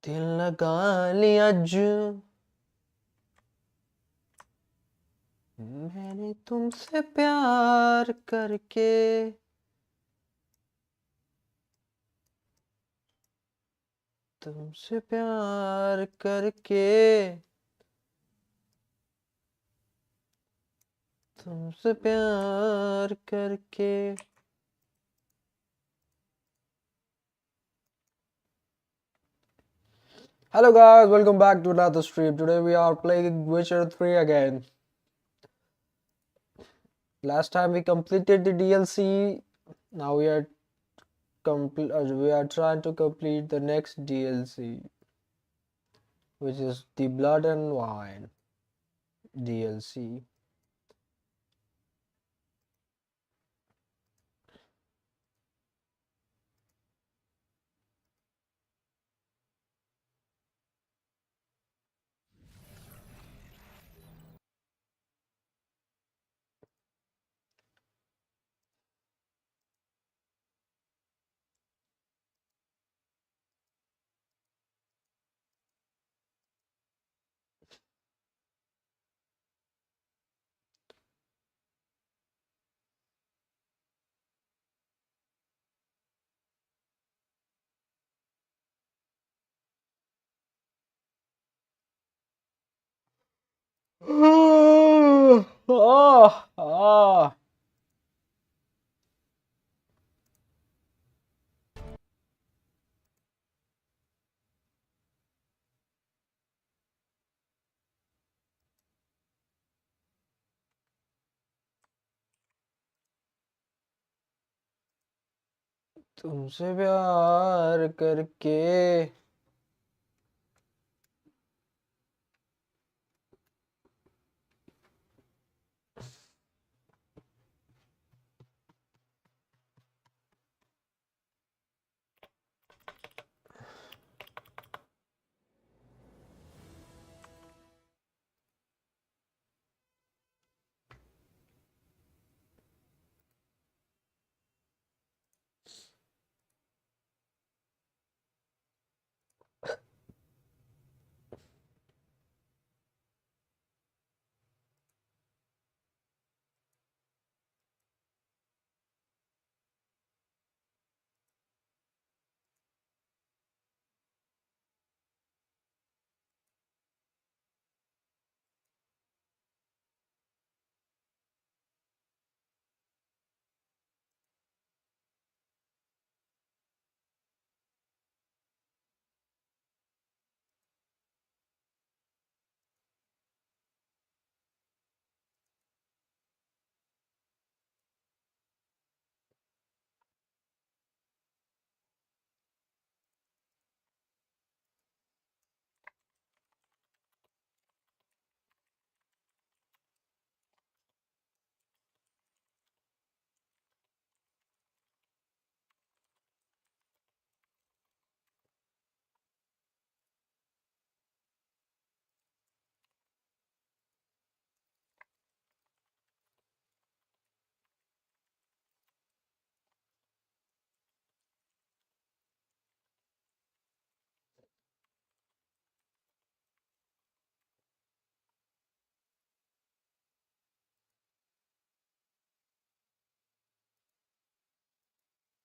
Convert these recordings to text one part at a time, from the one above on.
दिल लगा लिया जो मैंने तुमसे प्यार करके तुमसे प्यार करके तुमसे प्यार करके Hello guys, welcome back to another stream. Today we are playing Witcher 3 again. Last time we completed the DLC. Now we are trying to complete the next DLC, which is the Blood and Wine DLC. Ah. तुमसे प्यार करके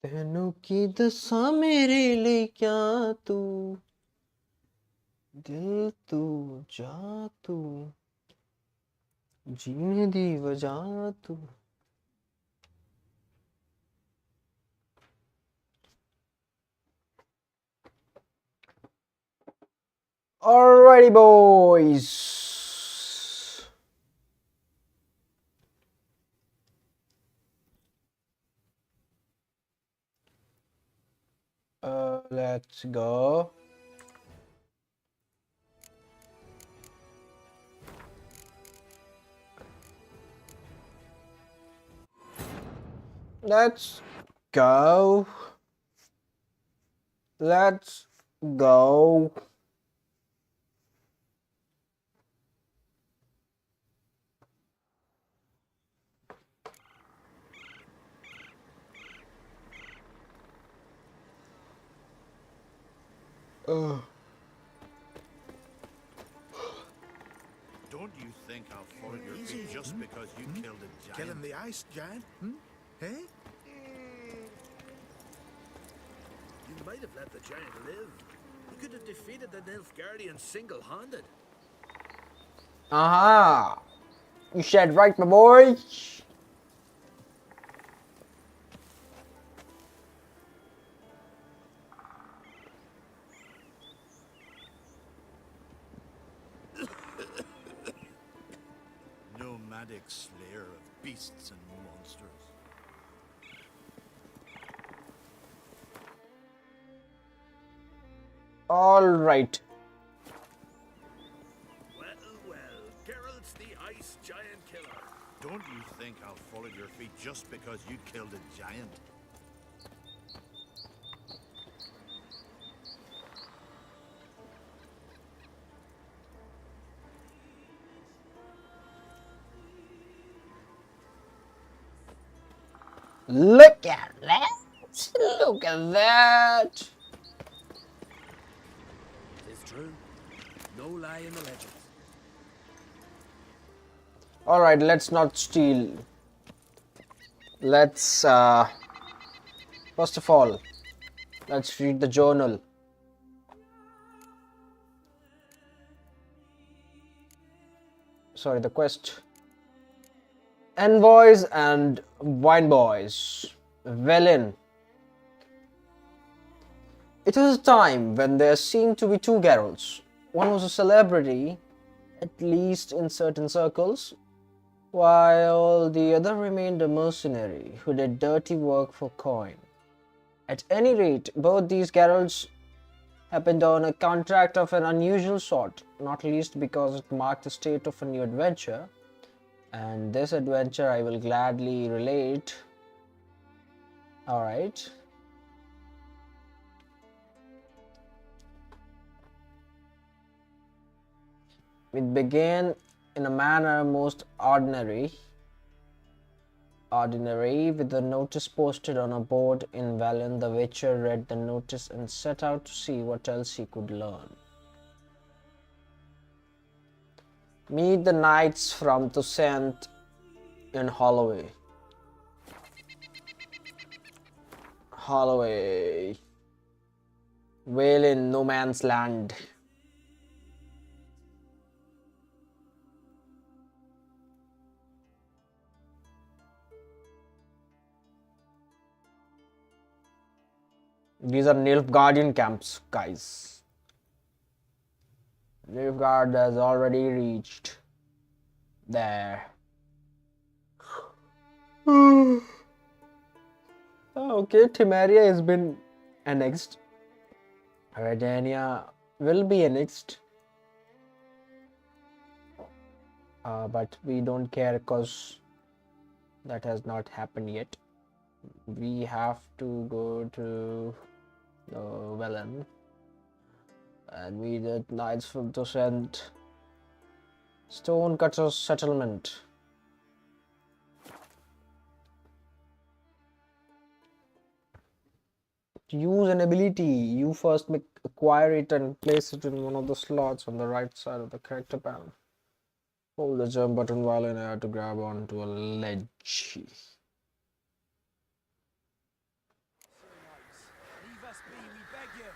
ਤੈਨੂੰ ਕੀ ਦੱਸਾਂ ਮੇਰੇ ਲਈ ਕਿਆ ਤੂੰ ਦਿਲ ਤੂੰ ਜਾ ਤੂੰ ਜੀਣੇ ਦੀ ਵਜ੍ਹਾ ਤੂੰ Alrighty boys, let's go. Let's go. Let's go. Ugh. think I'll fall at your feet just because you killed a giant? Killing the ice giant? Hey? You might have let the giant live. You could have defeated the Nilfgaardian single-handed. Aha! You said right, my boy. Nomadic slayer of beasts and monsters. All right. Well, Geralt's the ice giant killer. Don't you think I'll fall at your feet just because you killed a giant? Look at that! Look at that! It's true. No lie in the legends. Alright, let's not steal. Let's, first of all, let's read the journal. Sorry, the quest. Envoys and Wine Boys. Velen. It was a time when there seemed to be two Geralts. One was a celebrity, at least in certain circles, while the other remained a mercenary who did dirty work for coin. At any rate, both these Geralts happened on a contract of an unusual sort, not least because it marked the start of a new adventure. And this adventure I will gladly relate. Alright. It began in a manner most ordinary, with a notice posted on a board in Valen. The Witcher read the notice and set out to see what else he could learn. Meet the knights from Toussaint in Holloway. Vale in no man's land. These are Nilfgaardian camps, guys. Nilfgaard has already reached there. Okay, Temeria has been annexed. Redania will be annexed. But we don't care because that has not happened yet. We have to go to Velen and we did Knights from Toussaint Stonecutters settlement. To use an ability, you first acquire it and place it in one of the slots on the right side of the character panel. Hold the jump button while in air to grab onto a ledge. Leave us be, we beg you.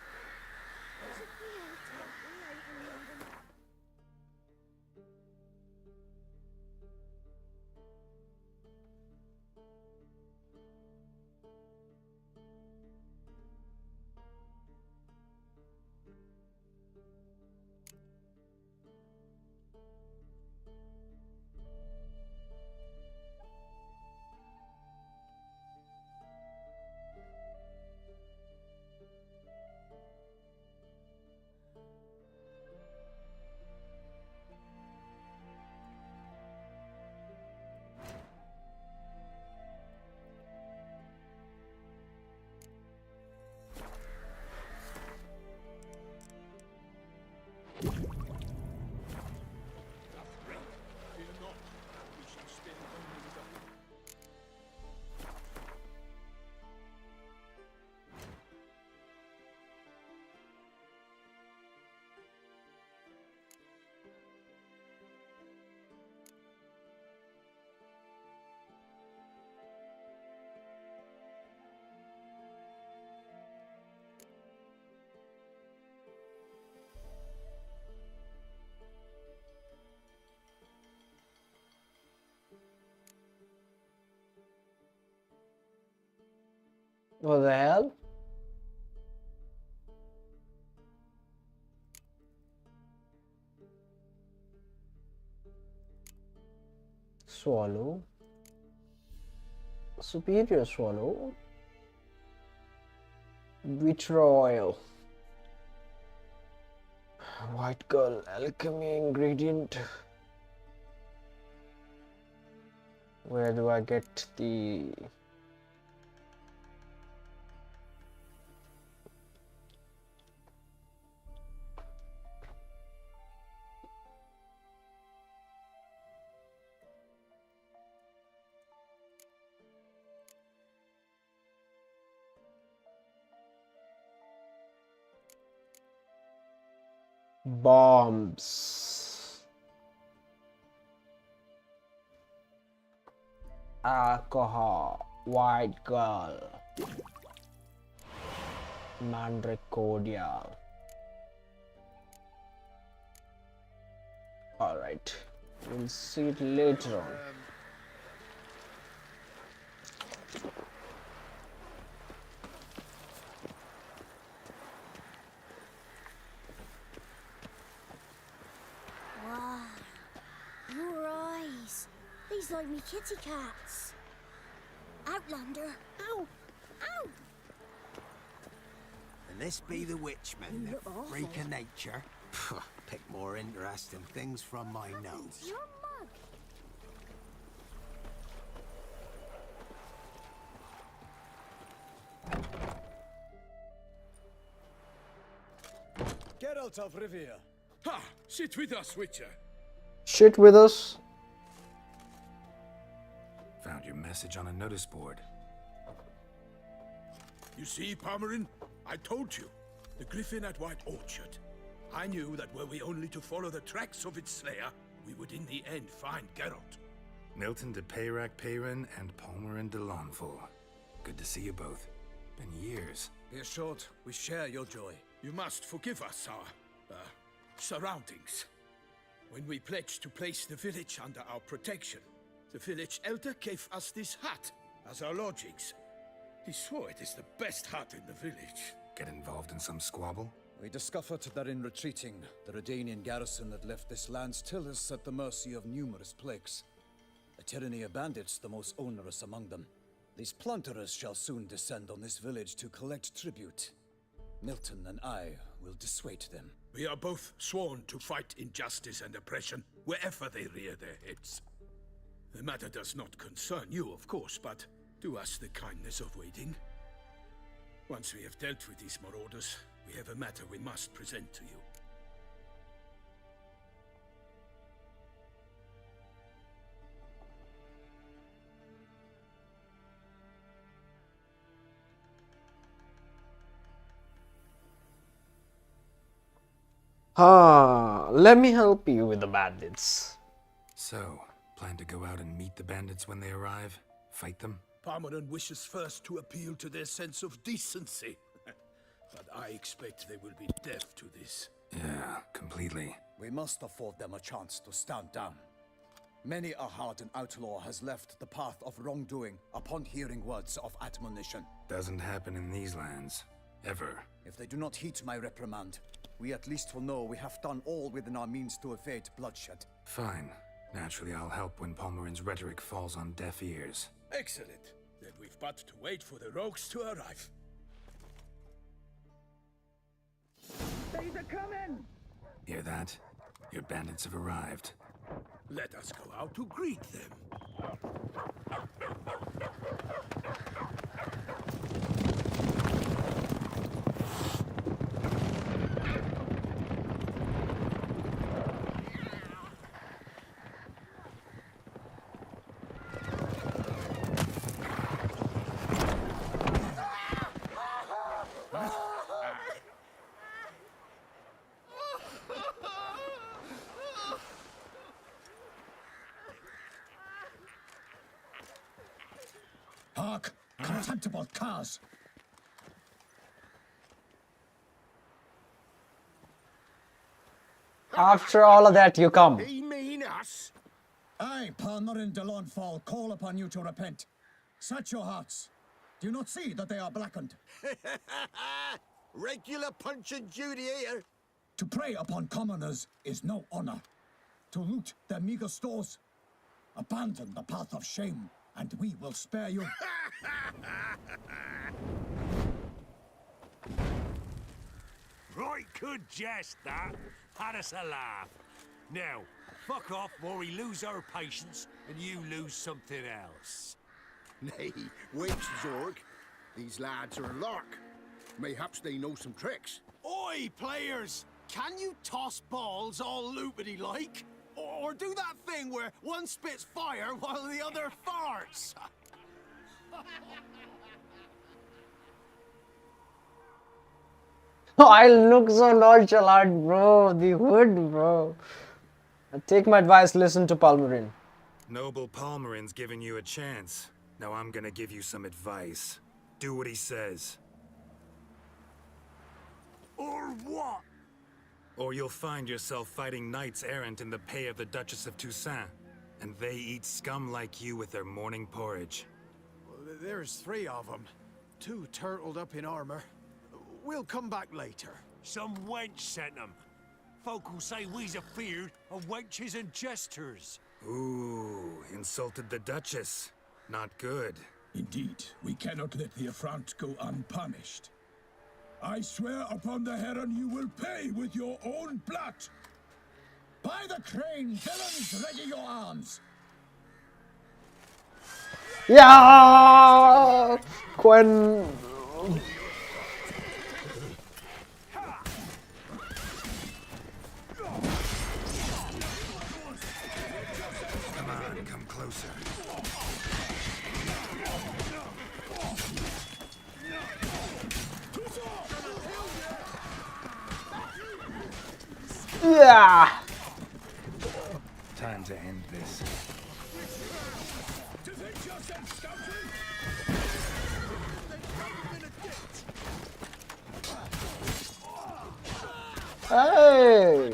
What the hell? Swallow. Superior swallow. Vitriol. White girl alchemy ingredient. Where do I get the bombs? Alcohol. White girl. Mandracordial. Alright. We'll see it later on. Wow, your eyes. These like me kitty cats. Outlander. Ow! Ow! And this be the witchman, You the look awful. freak of nature. Phew, pick more interesting things from my nose. Your mug. Geralt of Rivia. Ha! Sit with us, Witcher. Shit with us. Found your message on a notice board. You see, Palmerin? I told you. The griffin at White Orchard. I knew that were we only to follow the tracks of its slayer, we would in the end find Geralt. Milton de Peyrac Peyrin and Palmerin de Lawnful. Good to see you both. Been years. Be assured, we share your joy. You must forgive us our, surroundings. When we pledged to place the village under our protection, the village elder gave us this hut as our lodgings. He swore it is the best hut in the village. Get involved in some squabble? We discovered that in retreating, the Redanian garrison that left this land still is at the mercy of numerous plagues. A tyranny of bandits, the most onerous among them. These plunderers shall soon descend on this village to collect tribute. Milton and I will dissuade them. We are both sworn to fight injustice and oppression wherever they rear their heads. The matter does not concern you, of course, but do us the kindness of waiting. Once we have dealt with these marauders, we have a matter we must present to you. Let me help you with the bandits. So, plan to go out and meet the bandits when they arrive? Fight them? Palmerin wishes first to appeal to their sense of decency. But I expect they will be deaf to this. Yeah, completely. We must afford them a chance to stand down. Many a hardened outlaw has left the path of wrongdoing upon hearing words of admonition. Doesn't happen in these lands. Ever. If they do not heed my reprimand, we at least will know we have done all within our means to evade bloodshed. Fine. Naturally, I'll help when Palmerin's rhetoric falls on deaf ears. Excellent. Then we've but to wait for the rogues to arrive. Hear that? Your bandits have arrived. Let us go out to greet them. Hark! Contemptible curs! After all of that, you come. He mean us? I, Palmerin de Lawnfall, call upon you to repent. Set your hearts. Do you not see that they are blackened? Regular punch and duty here. To prey upon commoners is no honor. To loot their meager stores, abandon the path of shame, and we will spare you. Right, good jest, that. Had us a laugh. Now, fuck off or we lose our patience and you lose something else. Nay, wait, Zorg. These lads are a lark. Mayhaps they know some tricks. Oi, players! Can you toss balls all loopity like? Or do that thing where one spits fire while the other farts? I look so nonchalant, bro. The hood, bro. Take my advice, listen to Palmerin. Noble Palmerin's giving you a chance. Now I'm gonna give you some advice. Do what he says. Or what? Or you'll find yourself fighting knights errant in the pay of the Duchess of Toussaint. And they eat scum like you with their morning porridge. There's 3 of them. 2 turtled up in armor. We'll come back later. Some wench sent them. Folk will say we's afeard of wenches and jesters. Ooh, insulted the Duchess. Not good. Indeed, we cannot let the affront go unpunished. I swear upon the heron you will pay with your own blood. By the crane, villains, ready your arms. Yeah! Quen... Come on, come closer. Yeah! Time to end this. Hey!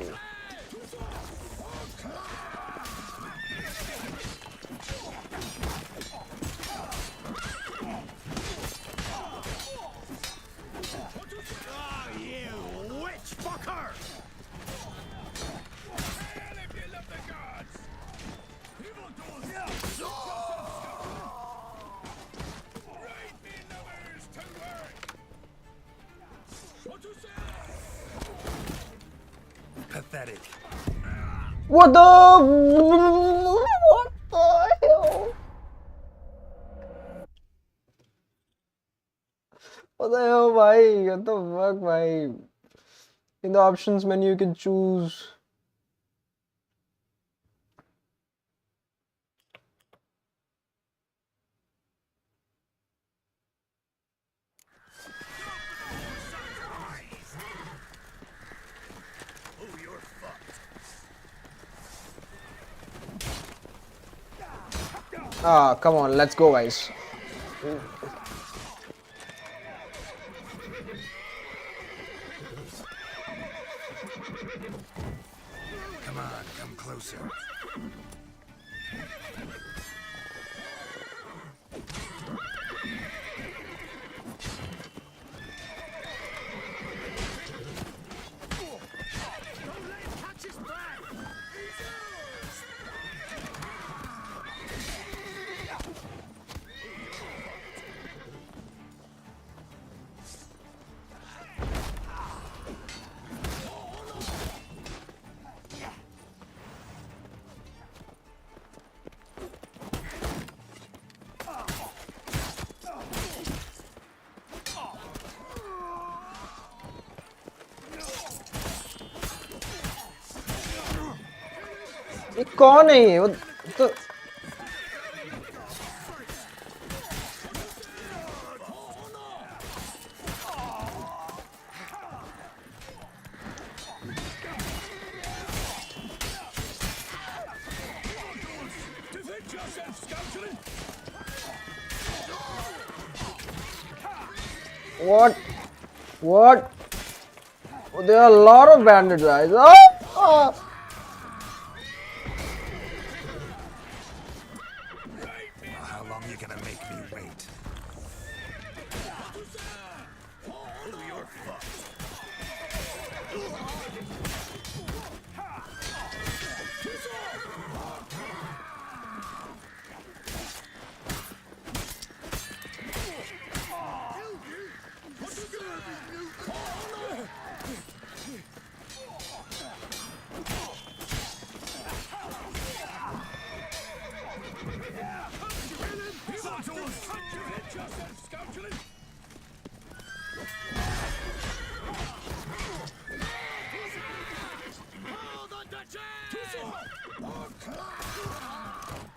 Ah, you witch fucker! Pathetic. What the... What the hell? What the hell, bhai? What the fuck, bhai? In the options menu, you can choose. Ah, come on, let's go, guys. Come on, come closer. ये कौन है ये? वो तो What? What? Oh, there are a lot of bandits, guys. Oh! Oh! How long you gonna make me wait?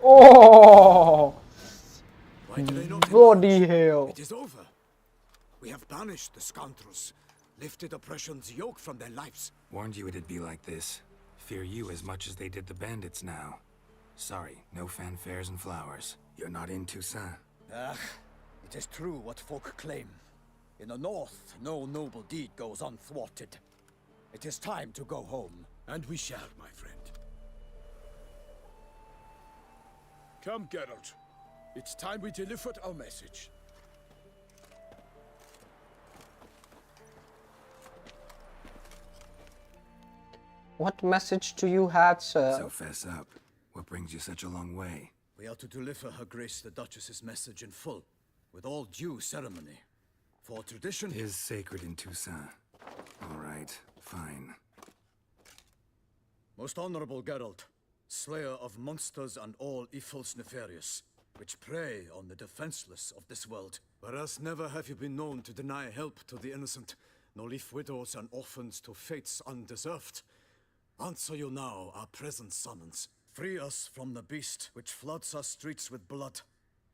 Oh, Why do they not bloody emerge? hell. It is over. We have banished the scoundrels, lifted oppression's yoke from their lives. Warned you it'd be like this. Fear you as much as they did the bandits now. Sorry, no fanfares and flowers. You're not in Toussaint. Ah, it is true what folk claim. In the north, no noble deed goes unthwarted. It is time to go home. And we shall, my friend. Come, Geralt. It's time we delivered our message. What message do you have, sir? So fess up. What brings you such a long way? We are to deliver Her Grace the Duchess's message in full, with all due ceremony. For tradition Is sacred in Toussaint. All right, fine. Most honorable Geralt, slayer of monsters and all evils nefarious, which prey on the defenseless of this world. Whereas never have you been known to deny help to the innocent, nor leave widows and orphans to fates undeserved. Answer you now our present summons. Free us from the beast which floods our streets with blood,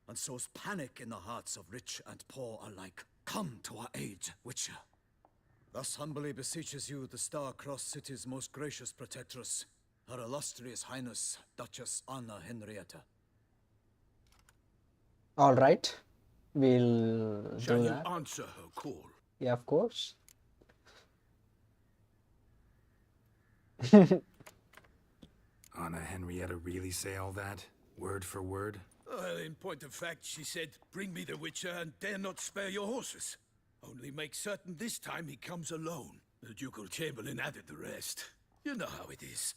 and sows panic in the hearts of rich and poor alike. Come to our aid, Witcher. Thus humbly beseeches you the star-crossed city's most gracious protectress, Her illustrious Highness, Duchess Anna Henrietta. All right, we'll Shall do you that. answer her call? Yeah, of course. Anna Henrietta really say all that? Word for word? Well, in point of fact, she said, bring me the Witcher and dare not spare your horses. Only make certain this time he comes alone. The ducal chamberlain added the rest. You know how it is.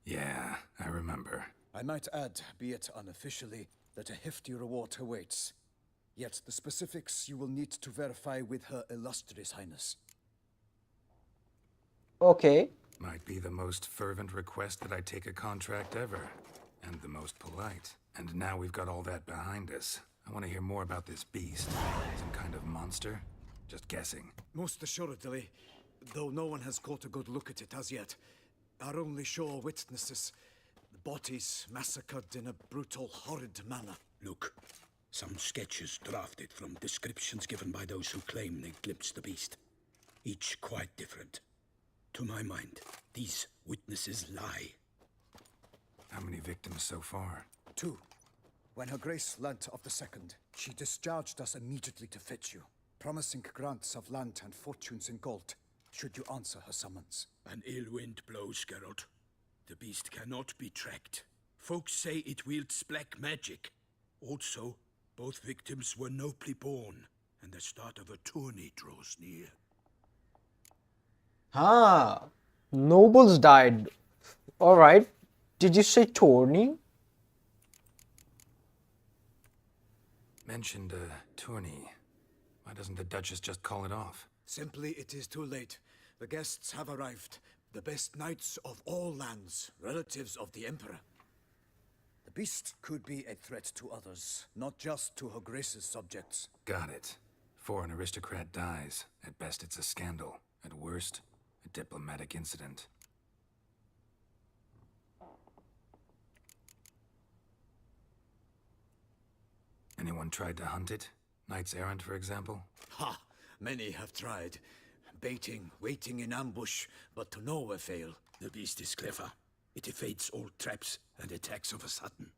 Yeah, I remember. I might add, be it unofficially, that a hefty reward awaits. Yet the specifics you will need to verify with Her Illustrious Highness. Okay. Might be the most fervent request that I take a contract ever. And the most polite. And now we've got all that behind us. I want to hear more about this beast. Some kind of monster? Just guessing. Most assuredly, though no one has caught a good look at it as yet. Our only sure witnesses, bodies massacred in a brutal, horrid manner. Look, some sketches drafted from descriptions given by those who claim they glimpsed the beast. Each quite different. To my mind, these witnesses lie. How many victims so far? 2. When Her Grace learnt of the second, she discharged us immediately to fetch you, promising grants of land and fortunes in gold, should you answer her summons. An ill wind blows, Geralt. The beast cannot be tracked. Folks say it wields black magic. Also, both victims were nobly born, and the start of a tourney draws near. Ah, nobles died. All right. Did you say tourney? Mentioned a tourney. Why doesn't the Duchess just call it off? Simply, it is too late. The guests have arrived. The best knights of all lands, relatives of the Emperor. The beast could be a threat to others, not just to Her Grace's subjects. Got it. Before an aristocrat dies, at best it's a scandal. At worst, a diplomatic incident. Anyone tried to hunt it? Knights errant, for example? Ha! Many have tried. Baiting, waiting in ambush, but to no avail. The beast is clever. It evades all traps and attacks of a sudden.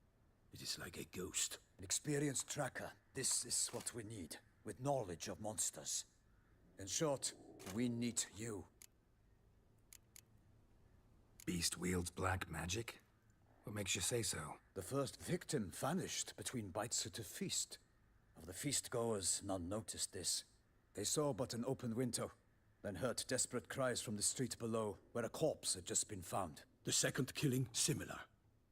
It is like a ghost. An experienced tracker. This is what we need, with knowledge of monsters. In short, we need you. Beast wields black magic? What makes you say so? The first victim vanished between bites at a feast. Of the feast-goers, none noticed this. They saw but an open window, then heard desperate cries from the street below, where a corpse had just been found. The second killing, similar.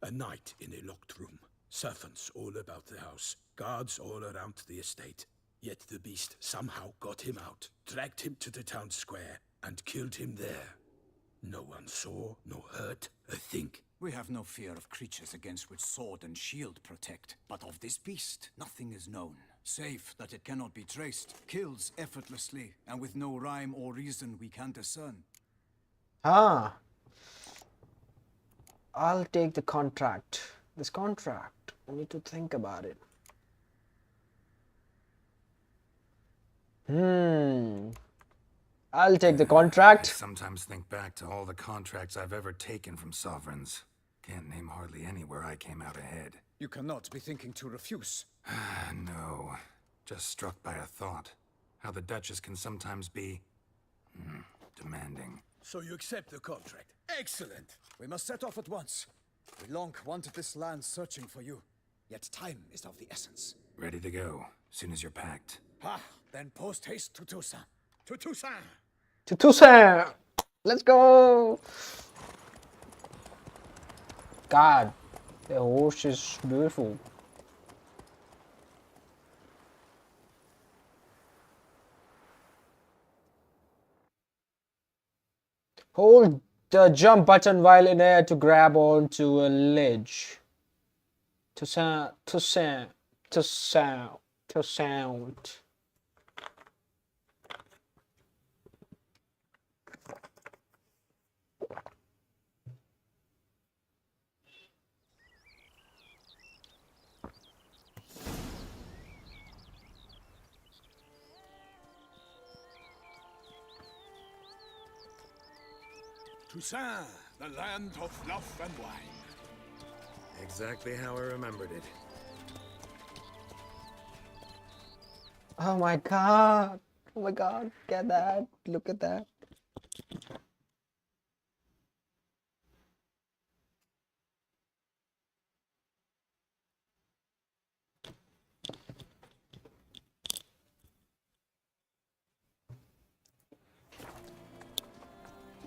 A night in a locked room. Servants all about the house. Guards all around the estate. Yet the beast somehow got him out, dragged him to the town square, and killed him there. No one saw, nor heard a thing. We have no fear of creatures against which sword and shield protect. But of this beast, nothing is known. Save that it cannot be traced, kills effortlessly, and with no rhyme or reason we can discern. Ah. I'll take the contract. This contract. I need to think about it. I'll take the I contract. sometimes think back to all the contracts I've ever taken from sovereigns. Can't name hardly any where I came out ahead. You cannot be thinking to refuse. No, just struck by a thought. How the Duchess can sometimes be demanding. So you accept the contract. Excellent. We must set off at once. We long wanted this land searching for you, yet time is of the essence. Ready to go, soon as you're packed. Then post haste to Toussaint. To Toussaint. To Toussaint. Let's go. God, the horse is beautiful. Hold the jump button while in air to grab onto a ledge. Toussaint. Toussaint, the land of love and wine. Exactly how I remembered it. Oh my god. Oh my god. Get that. Look at that.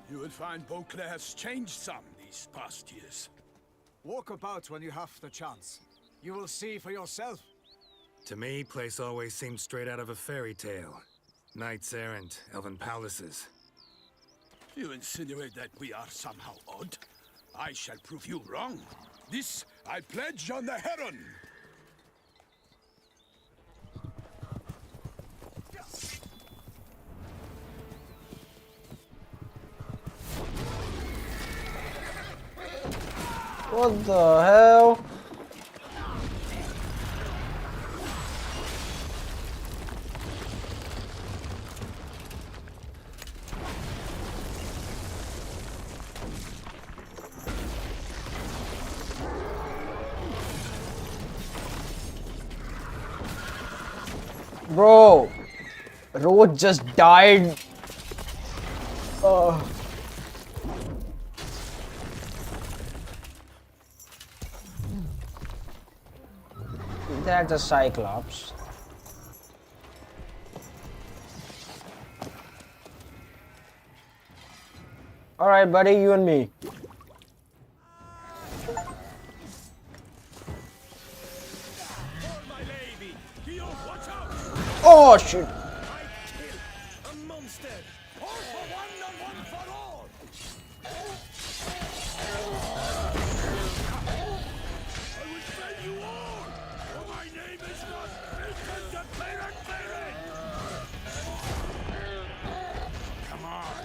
You will find Beauclair has changed some these past years. Walk about when you have the chance. You will see for yourself. To me, place always seemed straight out of a fairy tale. Knights errant, elven palaces. You insinuate that we are somehow odd? I shall prove you wrong. This I pledge on the Heron. What the hell? Bro, Road just died. That's a Cyclops. Alright, buddy, you and me. My lady, Guillaume, watch out! Oh shit! A monster! All for one and one for all! I will save you all! For my name is not Vincent the Pirate Pirate! Come on!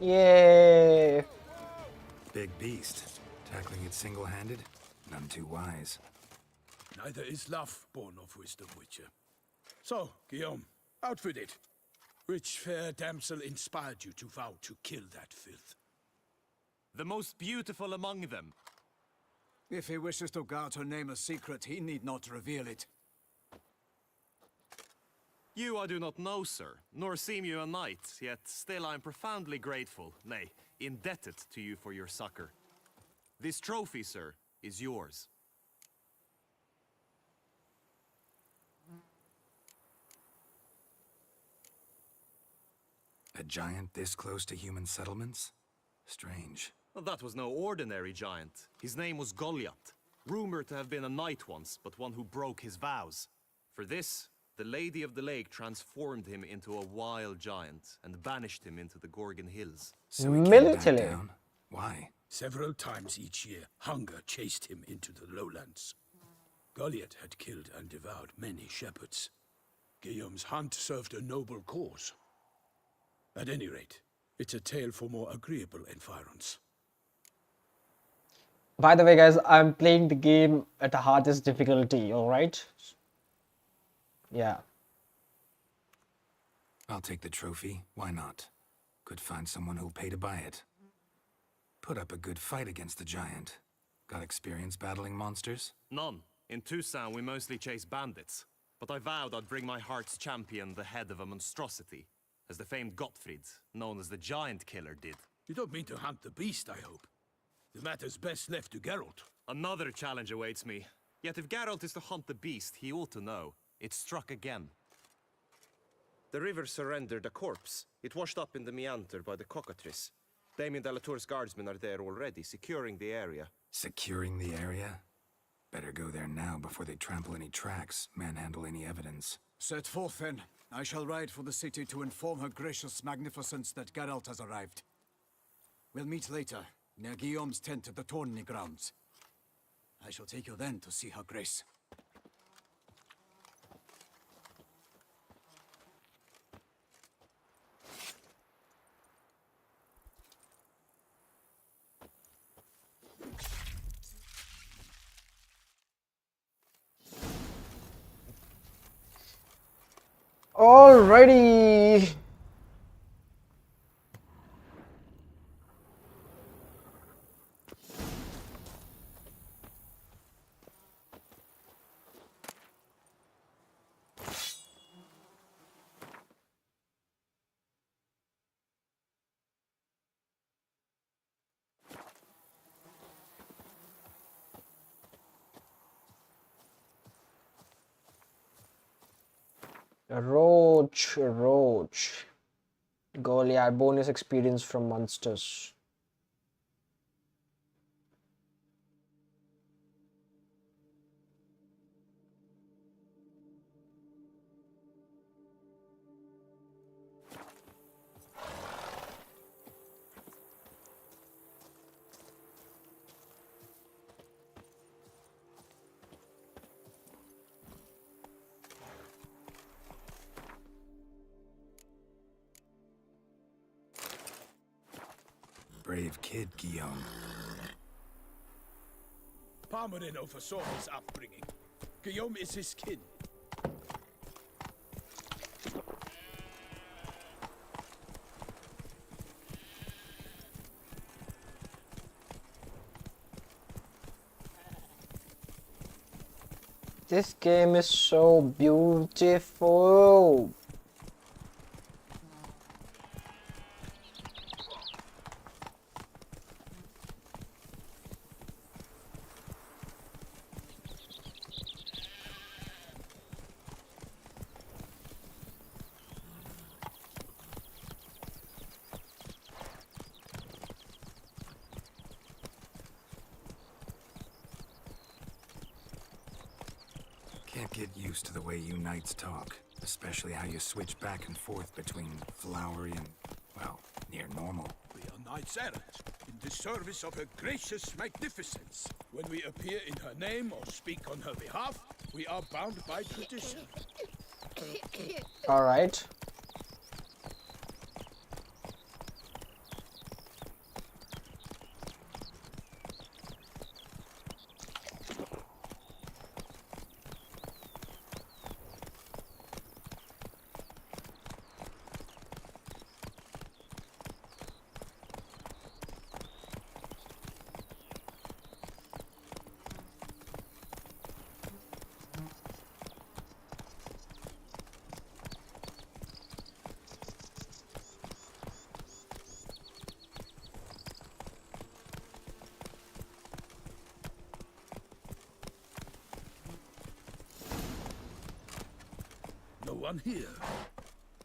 Yay! Big beast. Tackling it single-handed? None too wise. Neither is love born of wisdom, Witcher. So, Guillaume, outfit it. Which fair damsel inspired you to vow to kill that filth? The most beautiful among them. If he wishes to guard her name a secret, he need not reveal it. You I do not know, sir, nor seem you a knight, yet still I am profoundly grateful, nay, indebted to you for your succor. This trophy, sir, is yours. A giant this close to human settlements? Strange. Well, that was no ordinary giant. His name was Goliath, rumored to have been a knight once, but one who broke his vows. For this, the Lady of the Lake transformed him into a wild giant and banished him into the Gorgon Hills. So he came back Military. down? Why? Several times each year, hunger chased him into the lowlands. Goliath had killed and devoured many shepherds. Guillaume's hunt served a noble cause. At any rate, it's a tale for more agreeable environs. By the way, guys, I'm playing the game at the hardest difficulty, alright? Yeah. I'll take the trophy. Why not? Could find someone who'll pay to buy it. Put up a good fight against the giant. Got experience battling monsters? None. In Toussaint, we mostly chase bandits. But I vowed I'd bring my heart's champion the head of a monstrosity, as the famed Gottfried, known as the Giant Killer, did. You don't mean to hunt the beast, I hope. The matter's best left to Geralt. Another challenge awaits me. Yet if Geralt is to hunt the beast, he ought to know. It struck again. The river surrendered a corpse. It washed up in the meander by the cockatrice. Damien de la Tour's guardsmen are there already, securing the area. Securing the area? Better go there now before they trample any tracks, manhandle any evidence. Set forth then. I shall ride for the city to inform her gracious magnificence that Geralt has arrived. We'll meet later, near Guillaume's tent at the tourney grounds. I shall take you then to see her grace. Alrighty. Roach. Goliath bonus experience from monsters. Brave kid, Guillaume. Palmerin oversaw his upbringing. Guillaume is his kin. This game is so beautiful. Can't get used to the way you knights talk, especially how you switch back and forth between flowery and, well, near normal. We are knights errant, in the service of her gracious magnificence. When we appear in her name or speak on her behalf, we are bound by tradition. Alright. No one here.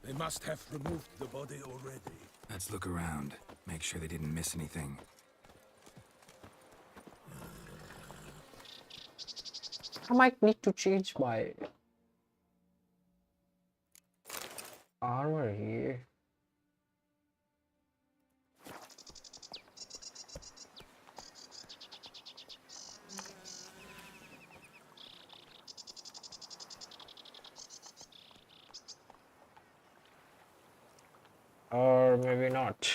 They must have removed the body already. Let's look around. Make sure they didn't miss anything. I might need to change my armor here. Or maybe not.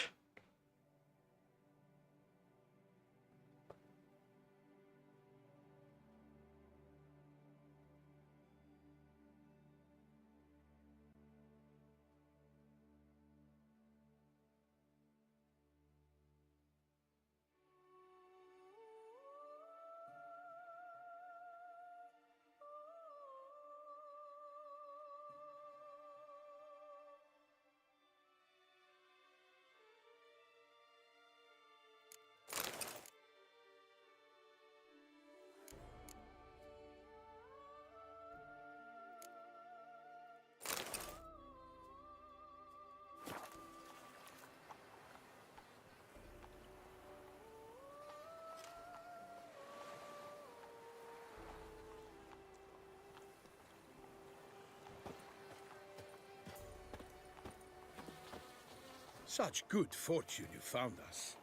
Such good fortune you found us.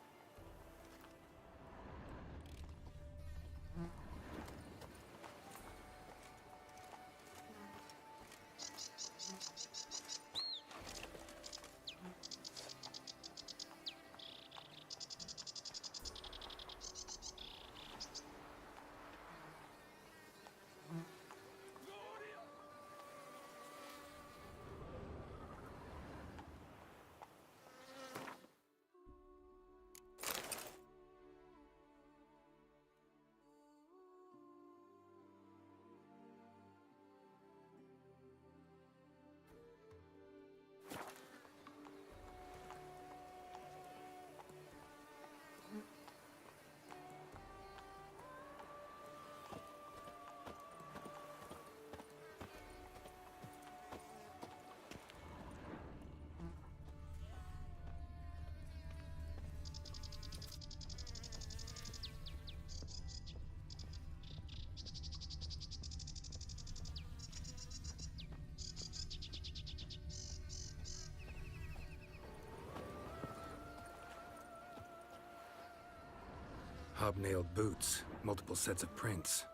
Hobnailed boots, multiple sets of prints.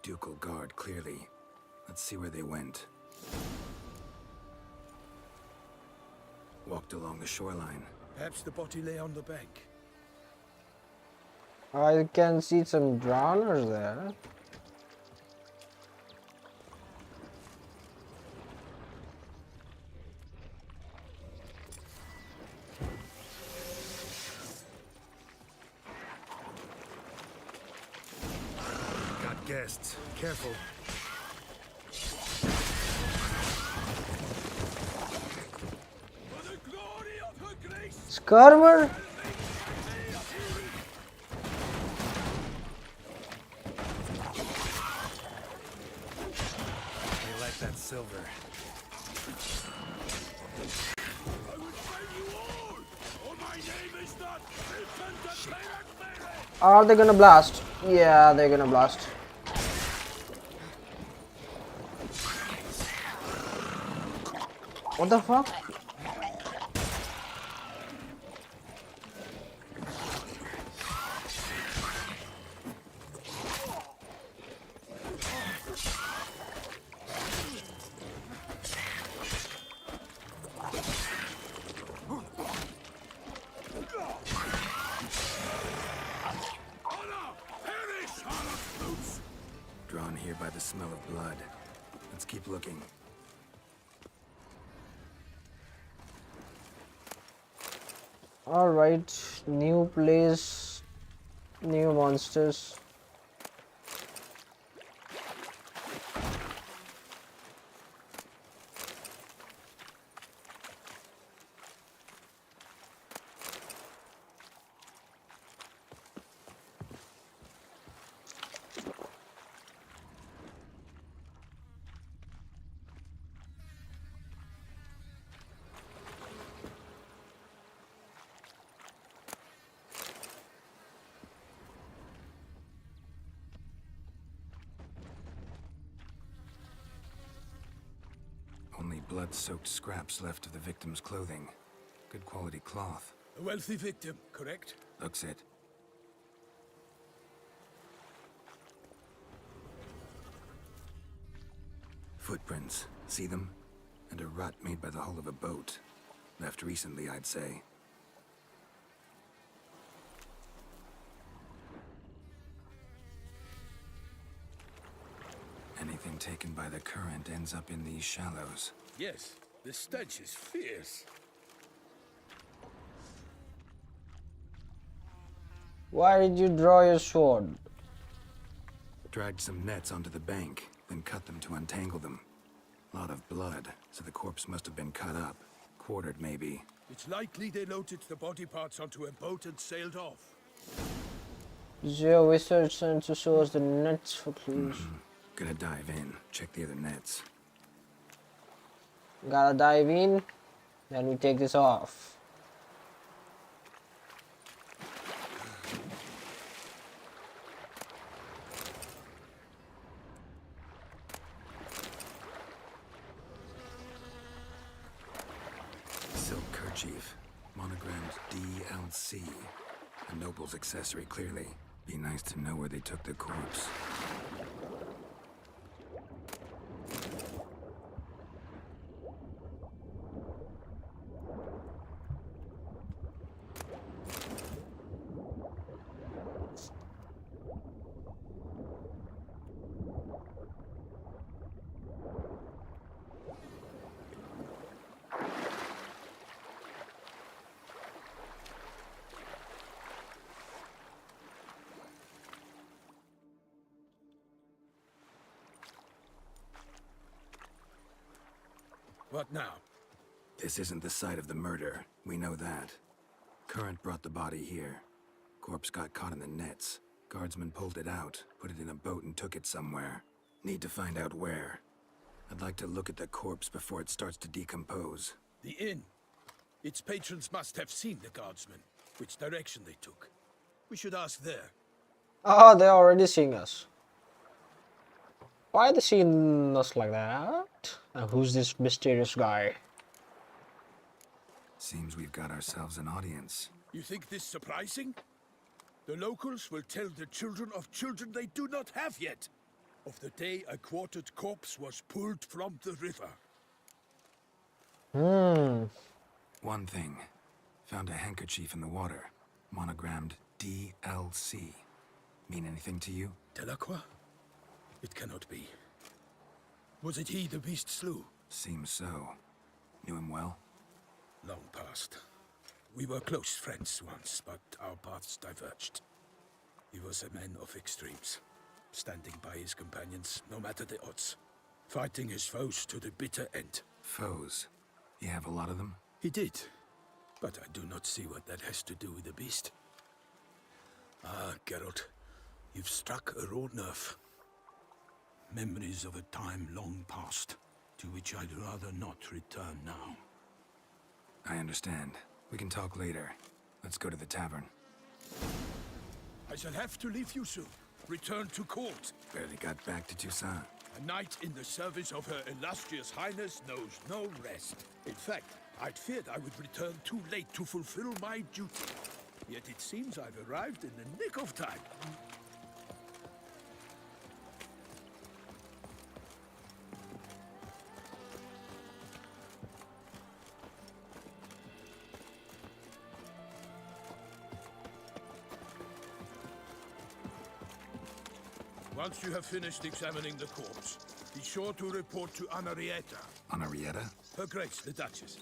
Ducal guard, clearly. Let's see where they went. Walked along the shoreline. Perhaps the body lay on the bank. I can see some drowners there. Got guests. Careful. For the glory of her grace! Skirmer? They like that silver. I will find you all! Or my name is not Vincent the Pirate Mary! Are they gonna blast? Yeah, they're gonna blast. What the fuck? Drawn here by the smell of blood. Let's keep looking. Alright, new place, new monsters. blood-soaked scraps left of the victim's clothing. Good quality cloth. A wealthy victim, correct? Looks it. Footprints. See them? And a rut made by the hull of a boat. Left recently, I'd say. Anything taken by the current ends up in these shallows. Yes, the stench is fierce. Why did you draw your sword? Dragged some nets onto the bank, then cut them to untangle them. Lot of blood, so the corpse must have been cut up. Quartered, maybe. It's likely they loaded the body parts onto a boat and sailed off. Your research center shows the nets for clues. Gonna dive in, check the other nets. Gotta dive in, then we take this off. Silk kerchief, monogrammed DLC. A noble's accessory, clearly. Be nice to know where they took the corpse. What now? This isn't the site of the murder. We know that. Current brought the body here. Corpse got caught in the nets. Guardsmen pulled it out, put it in a boat and took it somewhere. Need to find out where. I'd like to look at the corpse before it starts to decompose. The inn. Its patrons must have seen the guardsmen, which direction they took. We should ask there. Oh, they're already seeing us. Why are they seeing us like that? And who's this mysterious guy? Seems we've got ourselves an audience. You think this surprising? The locals will tell the children of children they do not have yet, of the day a quartered corpse was pulled from the river. One thing. Found a handkerchief in the water. Monogrammed DLC. Mean anything to you? Delacroix? It cannot be. Was it he the beast slew? Seems so. Knew him well? Long past. We were close friends once, but our paths diverged. He was a man of extremes, standing by his companions, no matter the odds, fighting his foes to the bitter end. Foes? You have a lot of them? He did, but I do not see what that has to do with the beast. Ah, Geralt, you've struck a raw nerve. Memories of a time long past, to which I'd rather not return now. I understand. We can talk later. Let's go to the tavern. I shall have to leave you soon. Return to court. Barely got back to Toussaint. A knight in the service of Her Illustrious Highness knows no rest. In fact, I'd feared I would return too late to fulfill my duty. Yet it seems I've arrived in the nick of time. Once you have finished examining the corpse, be sure to report to Anarietta. Anarietta? Her Grace, the Duchess.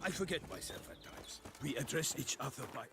I forget myself at times. We address each other by...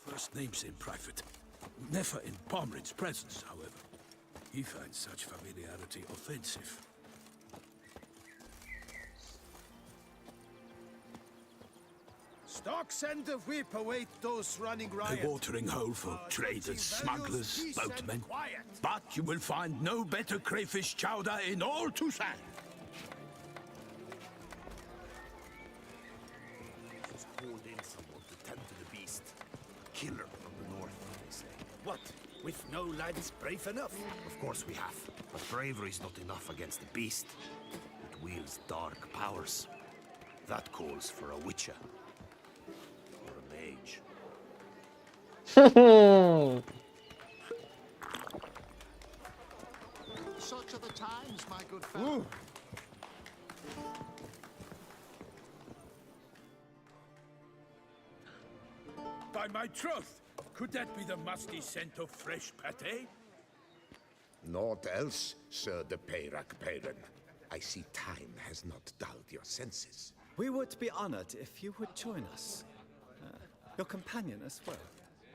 First names in private. Never in Pomrin's presence, however. He finds such familiarity offensive. Stocks and the whip await those running riot. A watering hole for traders, smugglers, boatmen. But you will find no better crayfish chowder in all Tucson. Just hold in someone to tend to the beast. Killer from the north, they say. What? With no lads brave enough? Of course we have. But bravery's not enough against the beast. It wields dark powers. That calls for a witcher. Or a mage. Such are the times, my good fellow. By my troth, could that be the musty scent of fresh pate? Naught else, Sir de Peyrac Peyran. I see time has not dulled your senses. We would be honored if you would join us. Your companion as well.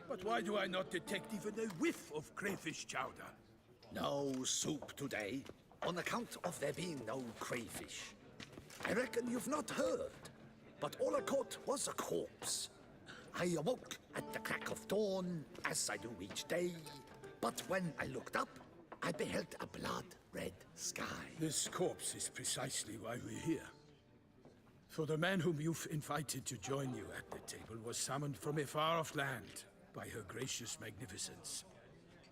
But why do I not detect even a whiff of crayfish chowder? No soup today, on account of there being no crayfish. I reckon you've not heard, but all I caught was a corpse. I awoke at the crack of dawn, as I do each day, but when I looked up, I beheld a blood-red sky. This corpse is precisely why we're here. For the man whom you've invited to join you at the table was summoned from a far-off land by her gracious magnificence.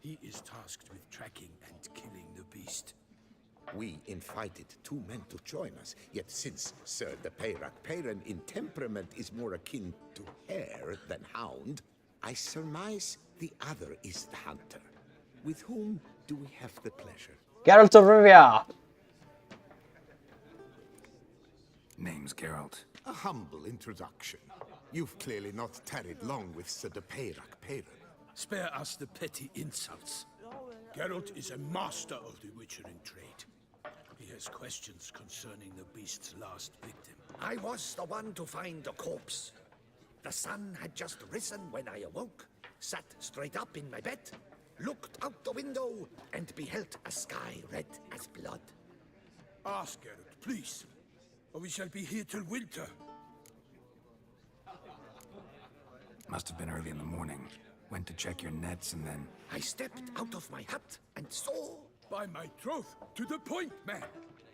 He is tasked with tracking and killing the beast. We invited two men to join us, yet since Sir de Peyrac Peyran in temperament is more akin to hare than hound, I surmise the other is the hunter. With whom do we have the pleasure? Geralt of Rivia. Name's Geralt. A humble introduction. You've clearly not tarried long with Sir de Peyrac Peyran. Spare us the petty insults. Geralt is a master of the witchering trade. He has questions concerning the beast's last victim. I was the one to find the corpse. The sun had just risen when I awoke, sat straight up in my bed, looked out the window, and beheld a sky red as blood. Ask Geralt, please, or we shall be here till winter. Must have been early in the morning. Went to check your nets and then... I stepped out of my hut and saw... By my troth, to the point, man.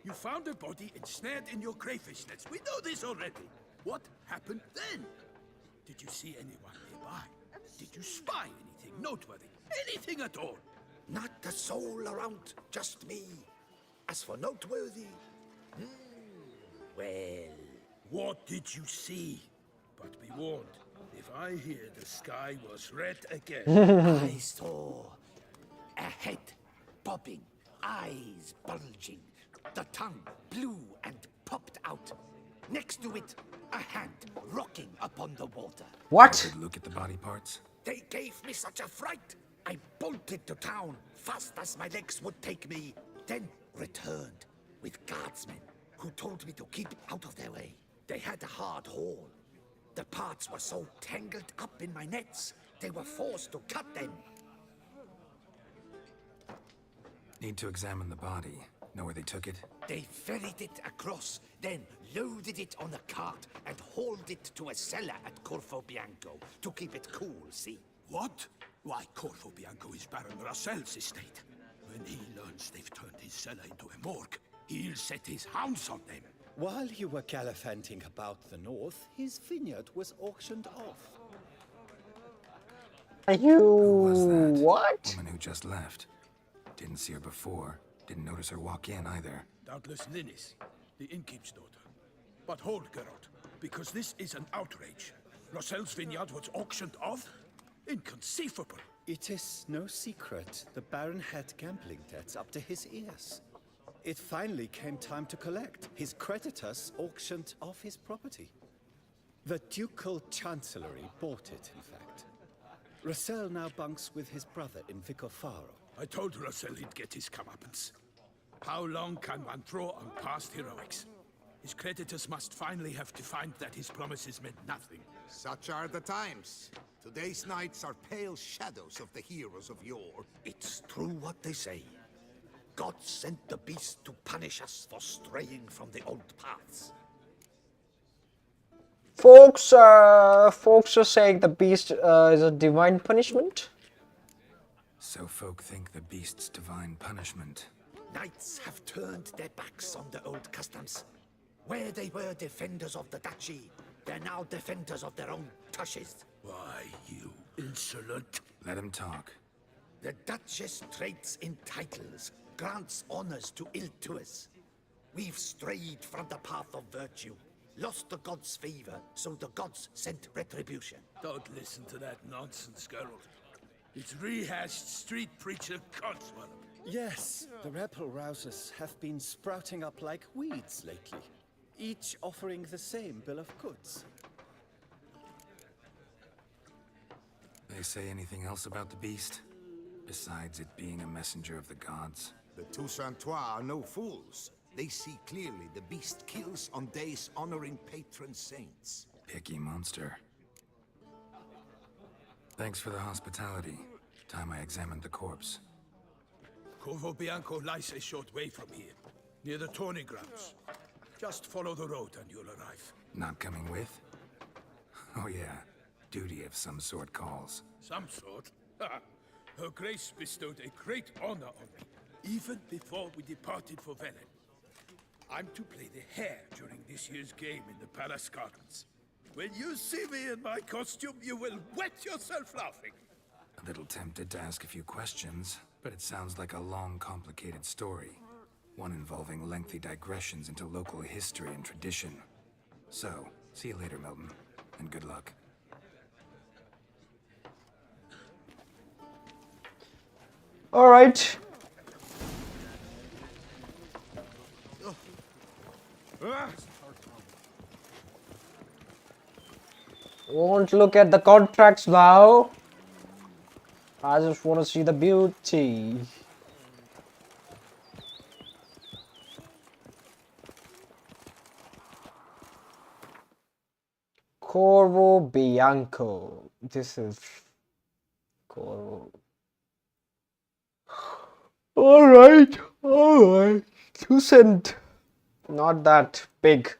You found a body ensnared in your crayfish nets. We know this already. What happened then? Did you see anyone nearby? Did you spy anything noteworthy? Anything at all? Not a soul around, just me. As for noteworthy... well... What did you see? But be warned, if I hear the sky was red again... I saw a head bobbing, eyes bulging, the tongue blue and popped out. Next to it, a hand rocking upon the water. What? Good look at the body parts. They gave me such a fright. I bolted to town, fast as my legs would take me, then returned with guardsmen who told me to keep out of their way. They had a hard haul. The parts were so tangled up in my nets, they were forced to cut them. Need to examine the body. Know where they took it? They ferried it across, then loaded it on a cart and hauled it to a cellar at Corvo Bianco to keep it cool, see? What? Why, Corvo Bianco is Baron Russell's estate. When he learns they've turned his cellar into a morgue, he'll set his hounds on them. While you were gallivanting about the north, his vineyard was auctioned off. Who was that? What? Woman who just left. Didn't see her before. Didn't notice her walk in either. Doubtless Linnis, the innkeep's daughter. But hold, Geralt, because this is an outrage. Roselle's vineyard was auctioned off? Inconceivable. It is no secret the Baron had gambling debts up to his ears. It finally came time to collect. His creditors auctioned off his property. The Ducal Chancellery bought it, in fact. Rossell now bunks with his brother in Vicofaro. I told Rossell he'd get his comeuppance. How long can one throw on past heroics? His creditors must finally have to find that his promises meant nothing. Such are the times. Today's knights are pale shadows of the heroes of yore. It's true what they say. God sent the beast to punish us for straying from the old paths. Folks are saying the beast is a divine punishment. So folk think the beast's divine punishment. Knights have turned their backs on the old customs. Where they were defenders of the duchy, they're now defenders of their own tushes. Why, you insolent... Let him talk. The Duchess trades in titles, grants honors to ill-doers. We've strayed from the path of virtue, lost the gods' favor, so the gods sent retribution. Don't listen to that nonsense, Geralt. It's rehashed street preacher codswallop. Yes, the rebel rousers have been sprouting up like weeds lately, each offering the same bill of goods. They say anything else about the beast? Besides it being a messenger of the gods? The Toussaintois are no fools. They see clearly the beast kills on days honoring patron saints. Picky monster. Thanks for the hospitality. Time I examined the corpse. Corvo Bianco lies a short way from here, near the tourney grounds. Just follow the road and you'll arrive. Not coming with? Oh yeah, duty of some sort calls. Some sort? Her Grace bestowed a great honor on me, even before we departed for Velen. I'm to play the hare during this year's game in the palace gardens. When you see me in my costume, you will wet yourself laughing. A little tempted to ask a few questions, but it sounds like a long, complicated story. One involving lengthy digressions into local history and tradition. So, see you later, Milton, and good luck. All right. Won't look at the contracts now. I just want to see the beauty. Corvo Bianco. This is Corvo. Alright. Alright. 2 cent. Not that big.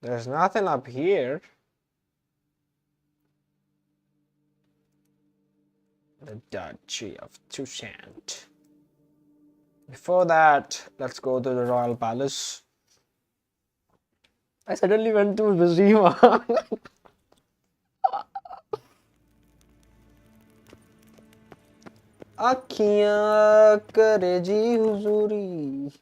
There's nothing up here. The Duchy of 2 cent. Before that, let's go to the Royal Palace. I suddenly went to Vizima. Akhiyan kare ji huzuri.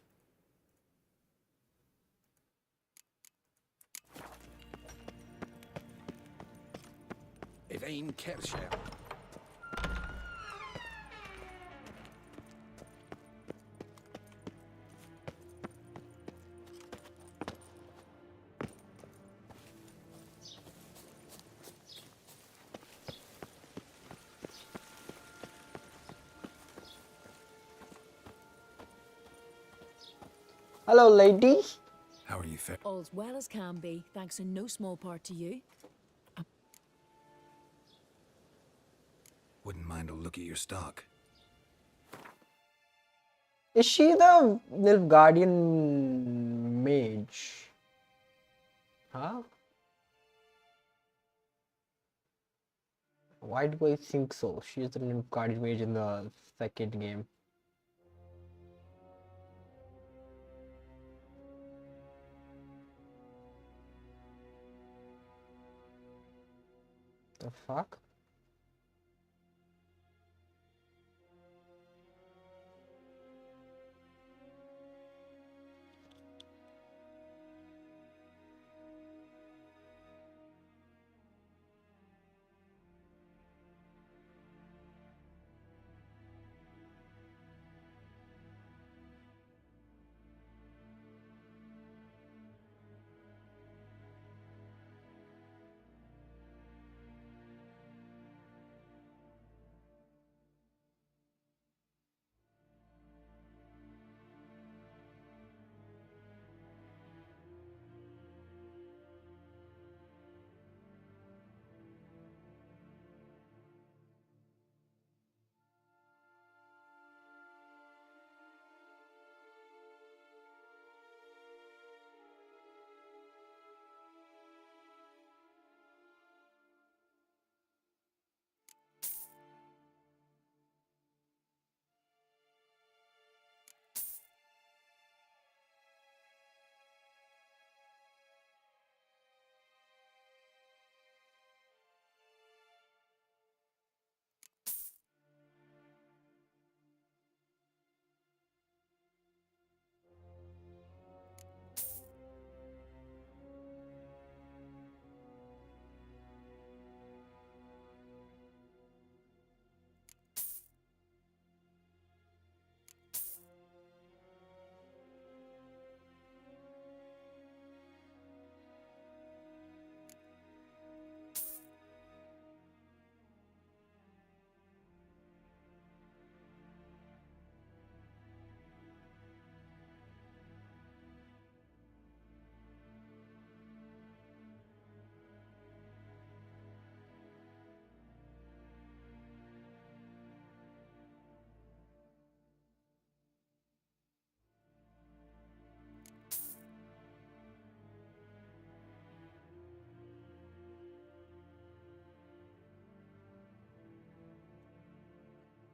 Evain Kershire. Hello, lady. How are you fare? All's well as can be, thanks in no small part to you. Wouldn't mind a look at your stock. Is she the Nilfgaardian mage? Huh? Why do I think so? She's the Nilfgaardian mage in the second game. The fuck?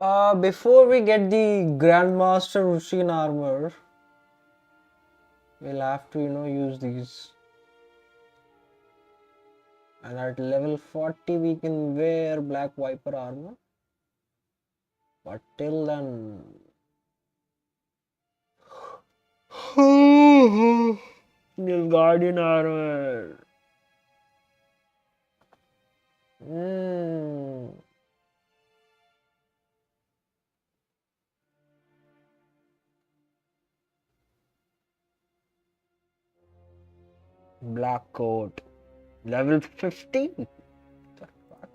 Before we get the Grandmaster Rushin armor, we'll have to, use these. And at level 40 we can wear Black Viper armor. But till then... This Guardian armor. Black coat. Level 50? What the fuck?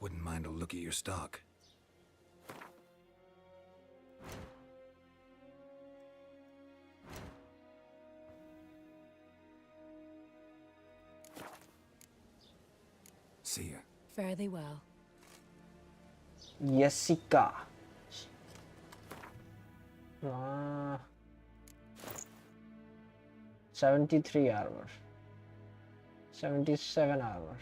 Wouldn't mind a look at your stock. See ya. Fare thee well. Jessica. 73 armor. 77 armor.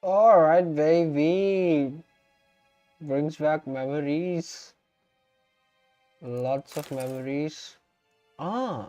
Alright, baby. Brings back memories. Lots of memories. Ah.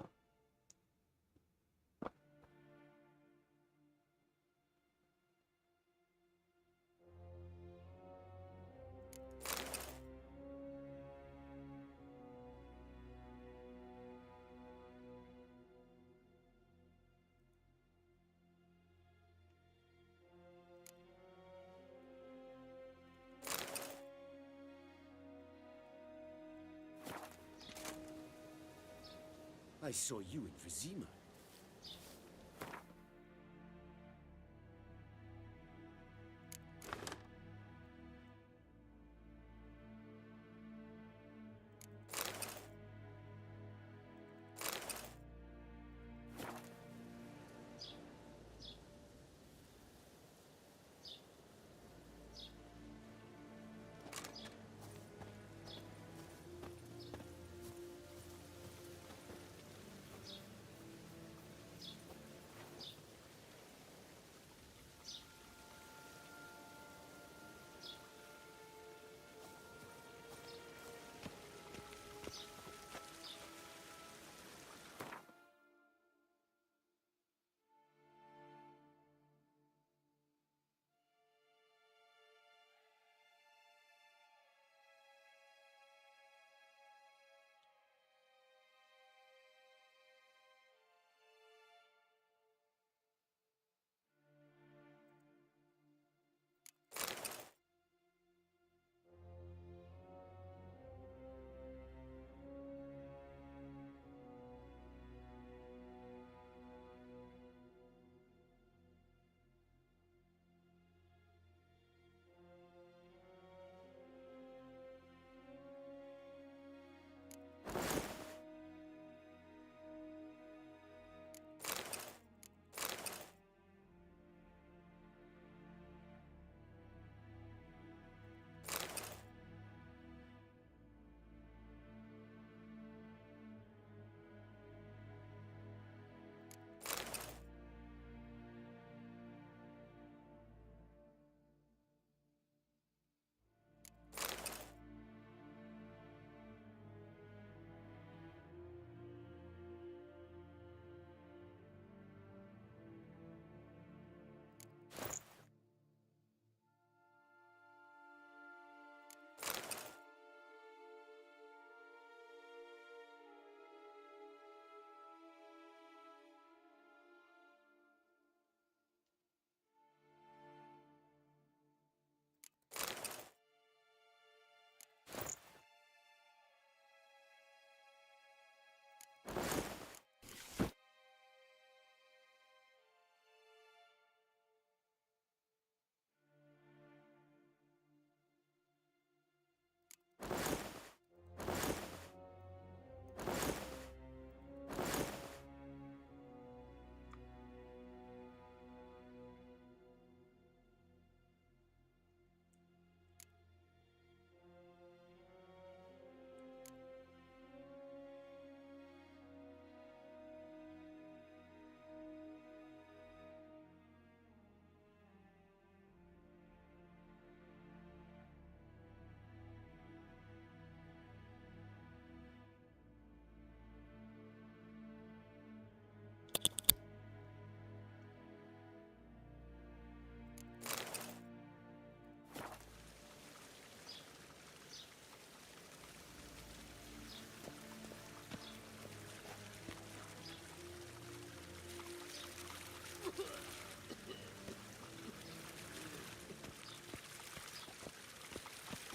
I saw you in Vizima.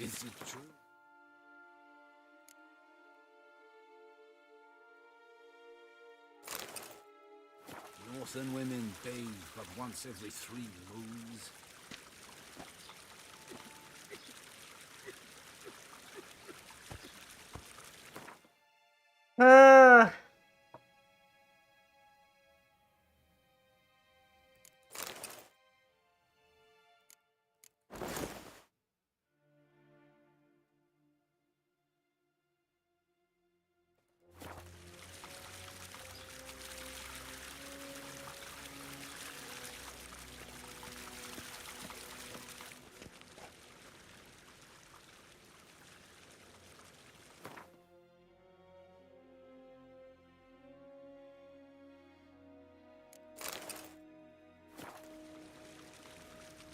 Is it true? Northern women bathe but once every 3 moons. Ah.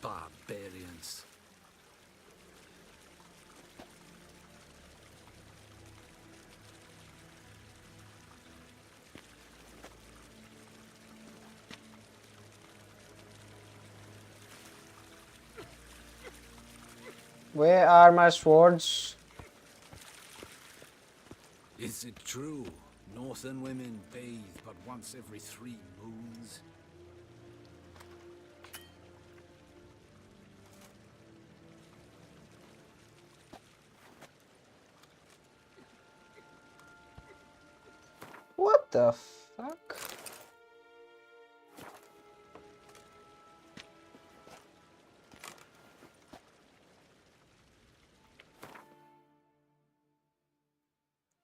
Barbarians. Where are my swords? Is it true? Northern women bathe but once every 3 moons. What the fuck?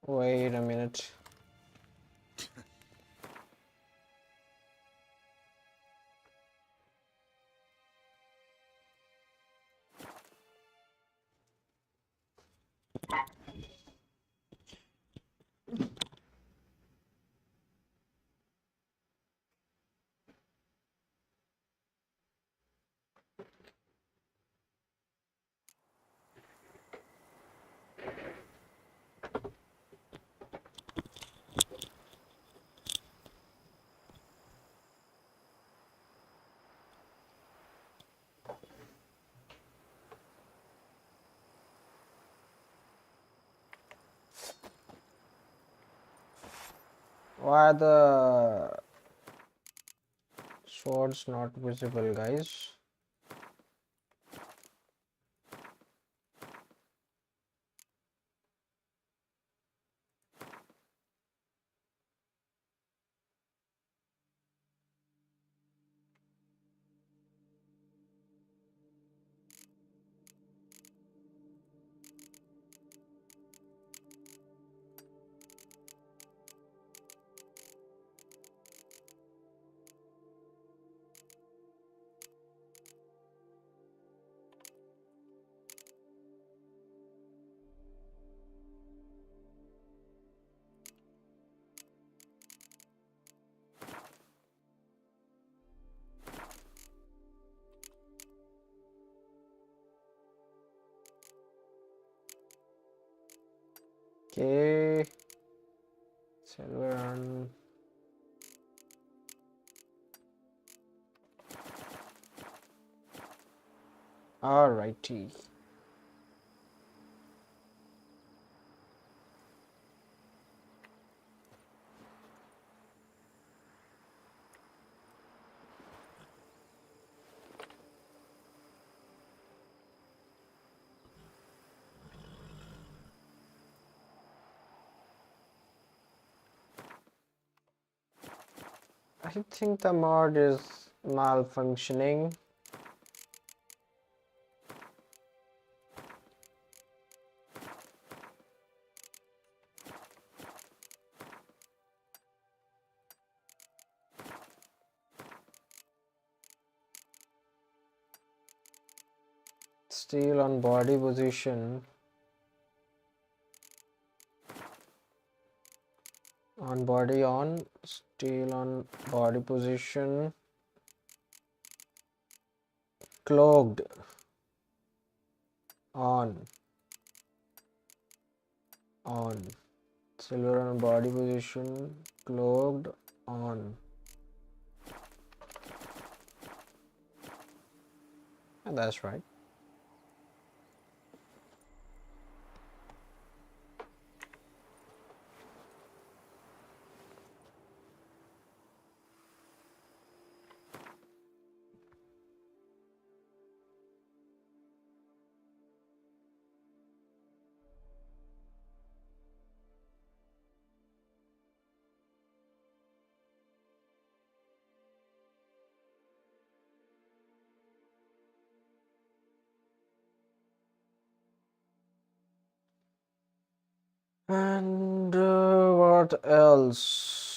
Wait a minute. Why the swords not visible, guys? Okay, silver and alrighty. I think the mod is malfunctioning. Steel on body position. On body on. Steel on body position. Cloaked. On. On. Silver on body position. Cloaked. On. And that's right. And what else?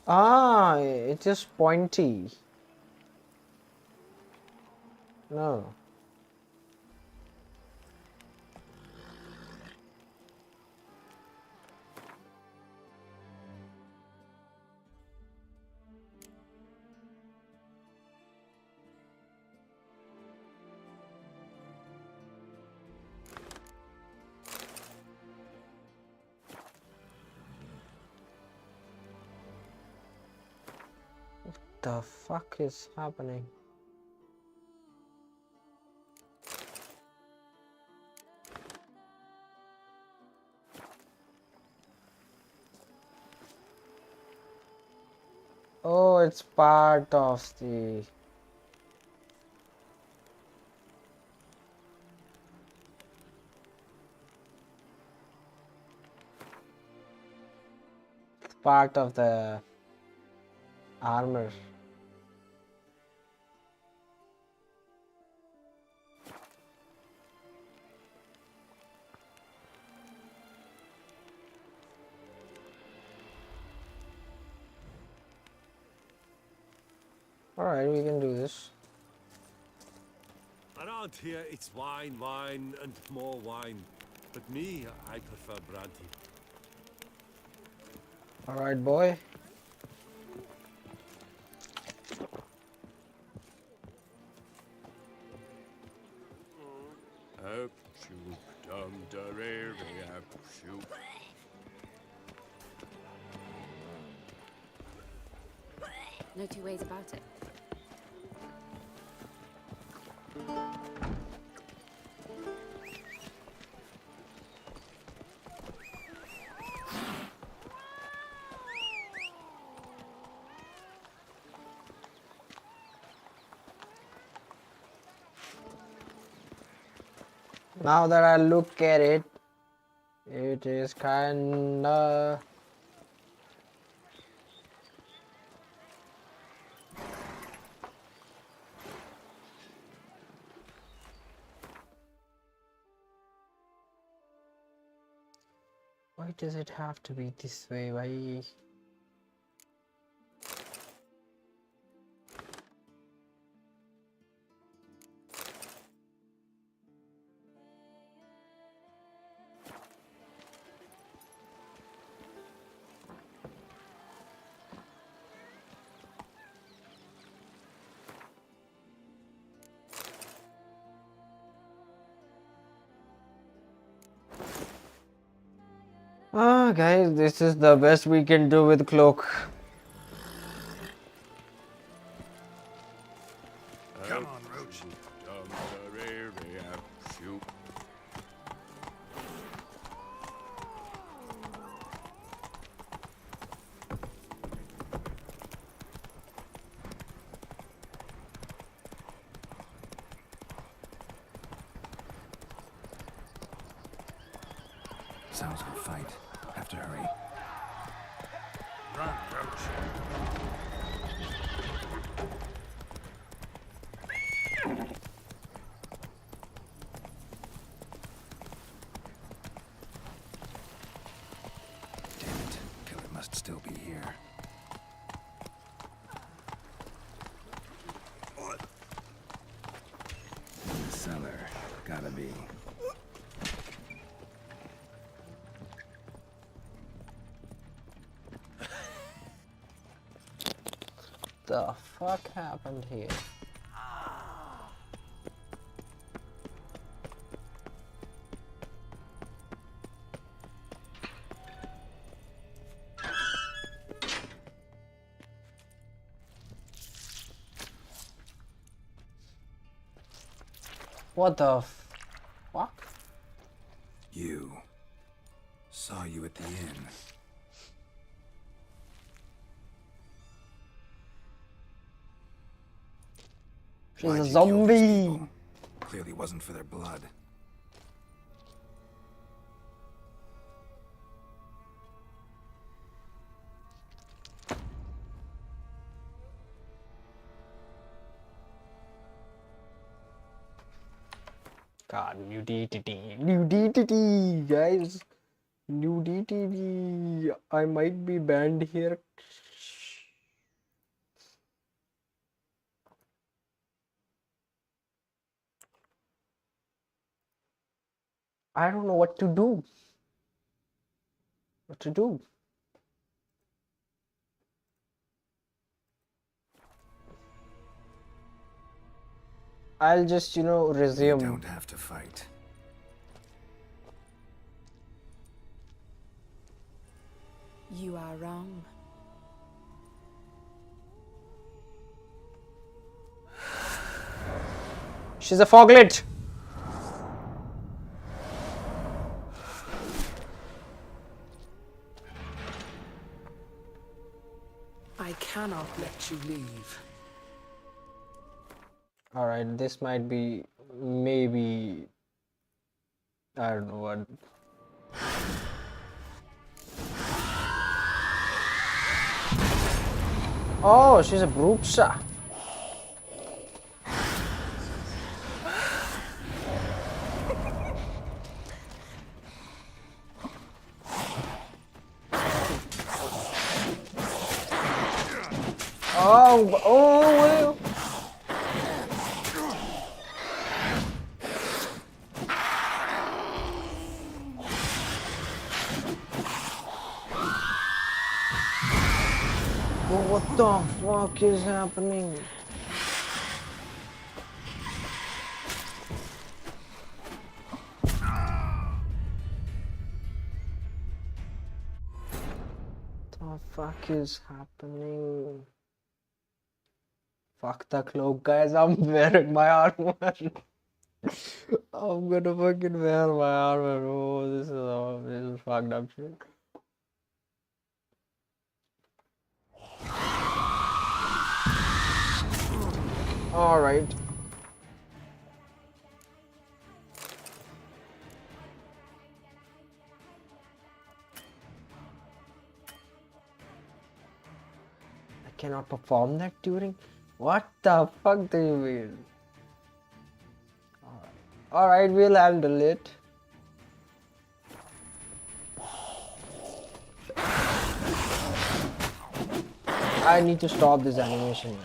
Ah, it is pointy. No. What the fuck is happening? Oh, it's part of the... part of the armor. Alright, we can do this. Around here, it's wine, wine, and more wine. But me, I prefer brandy. Alright, boy. Up, shoot, down the river, up, shoot. No two ways about it. Now that I look at it, it is kinda... Why does it have to be this way? Why? Ah, guys, this is the best we can do with cloak. Come on, Roach. Sounds like a fight. Have to hurry. Run, Roach. Damn it. Killer must still be here. The cellar. Gotta be. The fuck happened here? What the fuck? You. Saw you at the inn. She's Why'd a you kill these zombie. people? Clearly wasn't for their blood. God, nudity, guys. Nudity. I might be banned here. I don't know what to do. What to do? I'll just, resume. You don't have to fight. You are wrong. She's a foglet. I cannot let you leave. Alright, this might be, maybe, I don't know what. Oh, she's a Bruxa. Oh, what the fuck is happening? The fuck is happening? Fuck the cloak, guys. I'm wearing my armor. I'm gonna fucking wear my armor. Oh, this is fucked up shit. All right. I cannot perform that during. What the fuck do you mean? All right, we'll handle it. I need to stop this animation.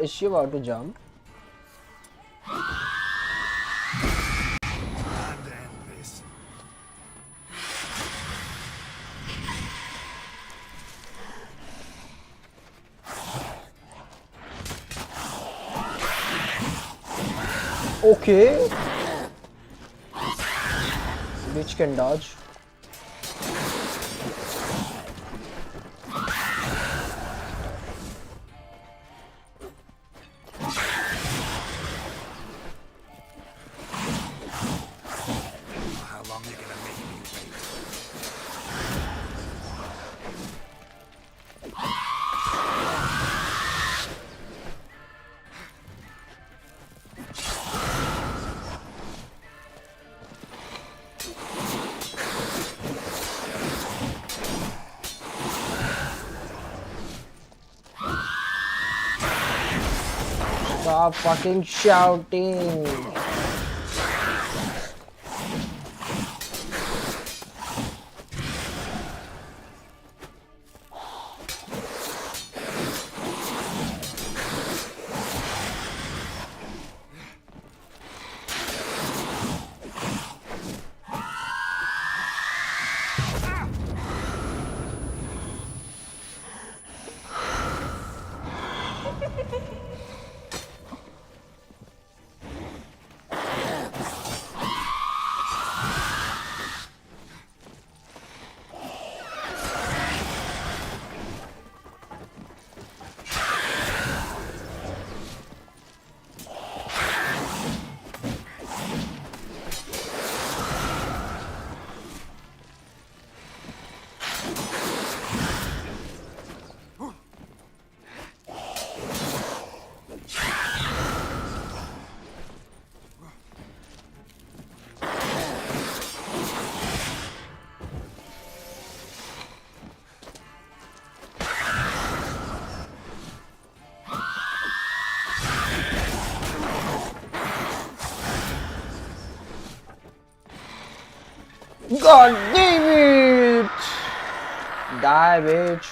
Is she about to jump? Okay. Bitch can dodge. How long you gonna make me wait? Stop fucking shouting. God damn it! Die, bitch.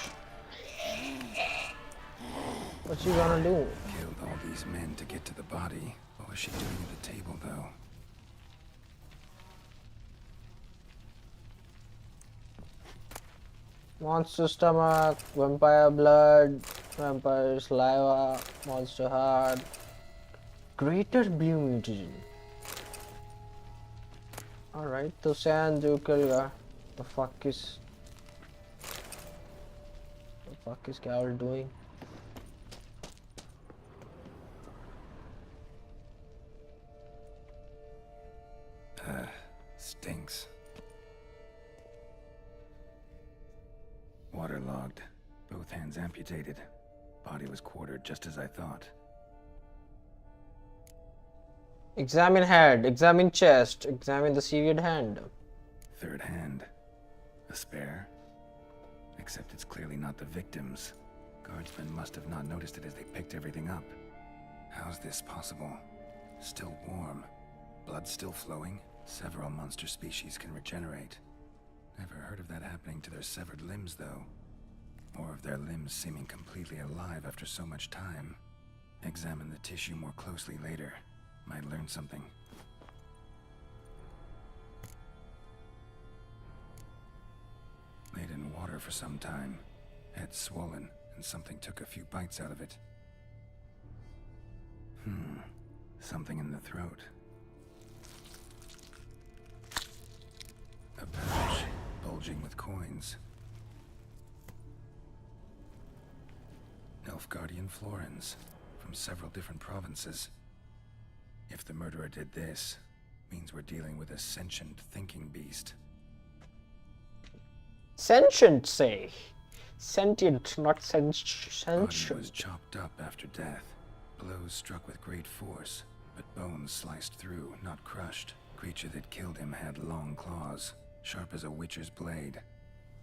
What you gonna do? Killed all these men to get to the body. What was she doing at the table, though? Monster stomach, vampire blood, vampire saliva, monster heart, greater blue mutagen. Alright, तो San जो करेगा. The fuck is Carol doing? Stinks. Waterlogged. Both hands amputated. Body was quartered just as I thought. Examine head, examine chest, examine the severed hand. Third hand. A spare? Except it's clearly not the victim's. Guardsmen must have not noticed it as they picked everything up. How's this possible? Still warm. Blood still flowing? Several monster species can regenerate. Never heard of that happening to their severed limbs, though. Or of their limbs seeming completely alive after so much time. Examine the tissue more closely later. Might learn something. Laid in water for some time. Head swollen, and something took a few bites out of it. Something in the throat. A pouch, bulging with coins. Nilfgaardian florins, from several different provinces. If the murderer did this, means we're dealing with a sentient thinking beast. Sentient, say. Sentient, not sentient. Body was chopped up after death. Blows struck with great force, but bones sliced through, not crushed. Creature that killed him had long claws, sharp as a witcher's blade.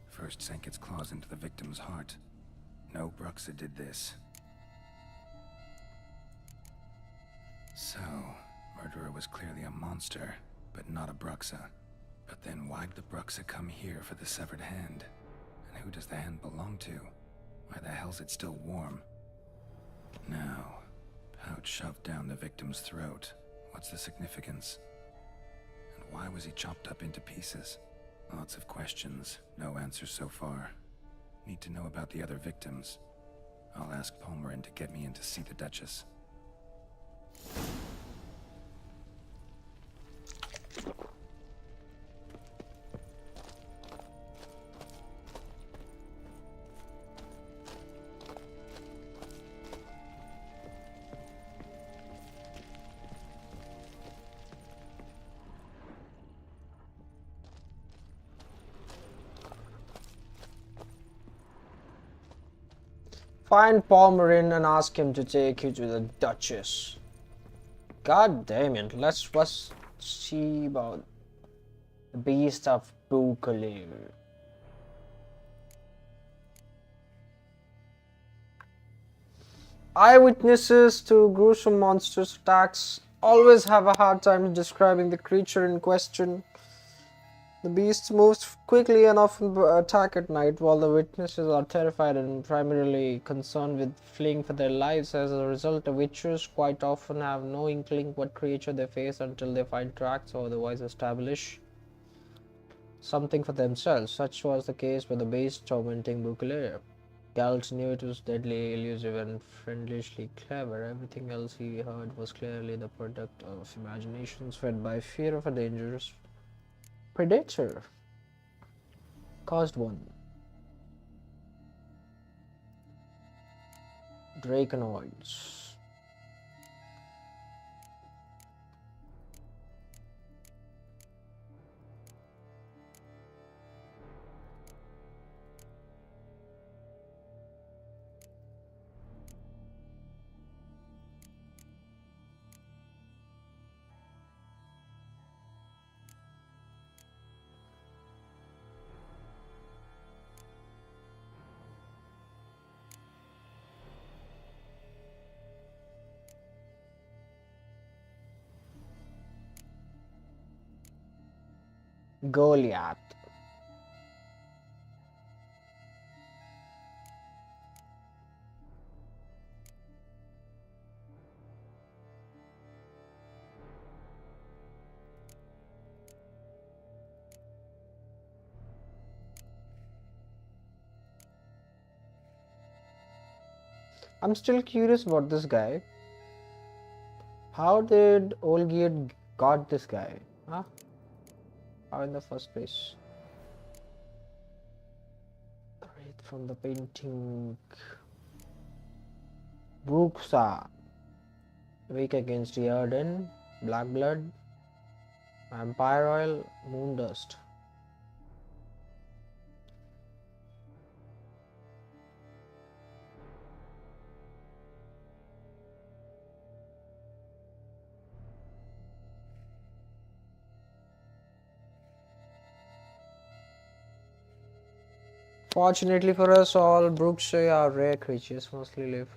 First sank its claws into the victim's heart. No Bruxa did this. So, murderer was clearly a monster, but not a Bruxa. But then why'd the Bruxa come here for the severed hand? And who does the hand belong to? Why the hell's it still warm? Now, pouch shoved down the victim's throat. What's the significance? And why was he chopped up into pieces? Lots of questions, no answers so far. Need to know about the other victims. I'll ask Palmerin to get me in to see the Duchess. Find Palmerin and ask him to take you to the Duchess. God damn it, let's first see about the beast of Bukalir. Eyewitnesses to gruesome monstrous attacks always have a hard time describing the creature in question. The beast moves quickly and often attack at night, while the witnesses are terrified and primarily concerned with fleeing for their lives. As a result, the witchers quite often have no inkling what creature they face until they find tracks or otherwise establish something for themselves. Such was the case with the beast tormenting Bucalaria. Geralt knew it was deadly, elusive, and friendlishly clever. Everything else he heard was clearly the product of imaginations fed by fear of a dangerous predator. Caused 1. Draconoids. Goliath. I'm still curious about this guy. How did Olgierd got this guy? Huh? How in the first place? Right from the painting. Bruxa. Weak against Earden. Black Blood. Vampire Oil. Moondust. Fortunately for us all, Bruxa are rare creatures, mostly live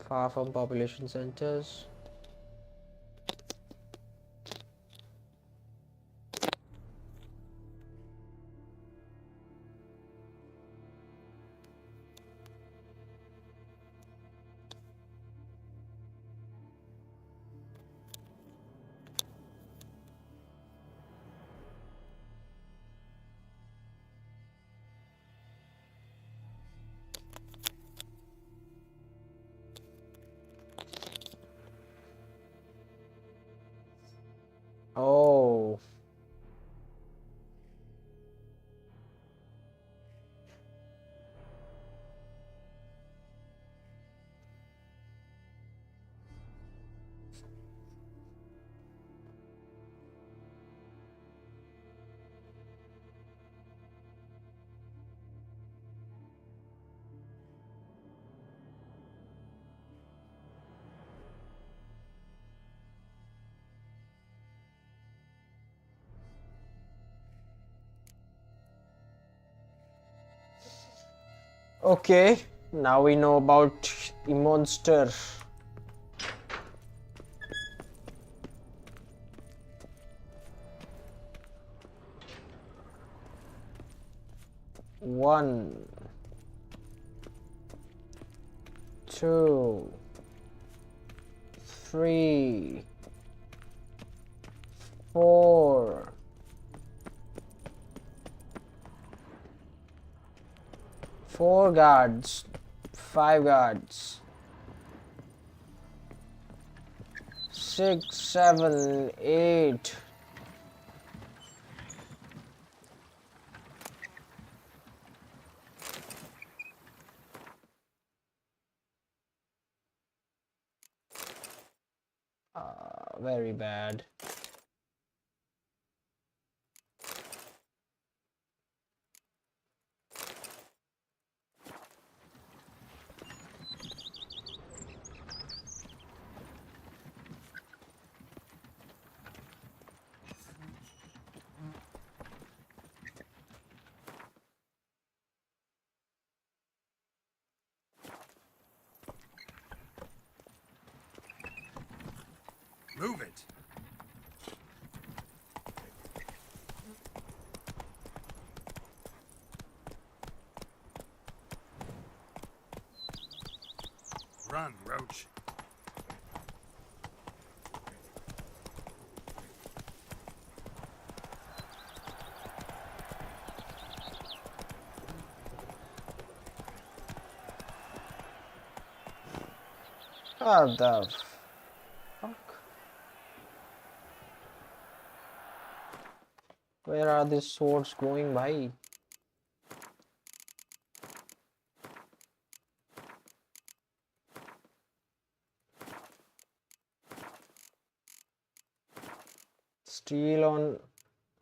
far from population centers. Oh. Okay, now we know about the monster. One, two, three, 4, 4 guards, 5 guards, 6, 7, 8. Very bad. Move it! Run, Roach. What the fuck? Where are these swords going, bhai? Steel on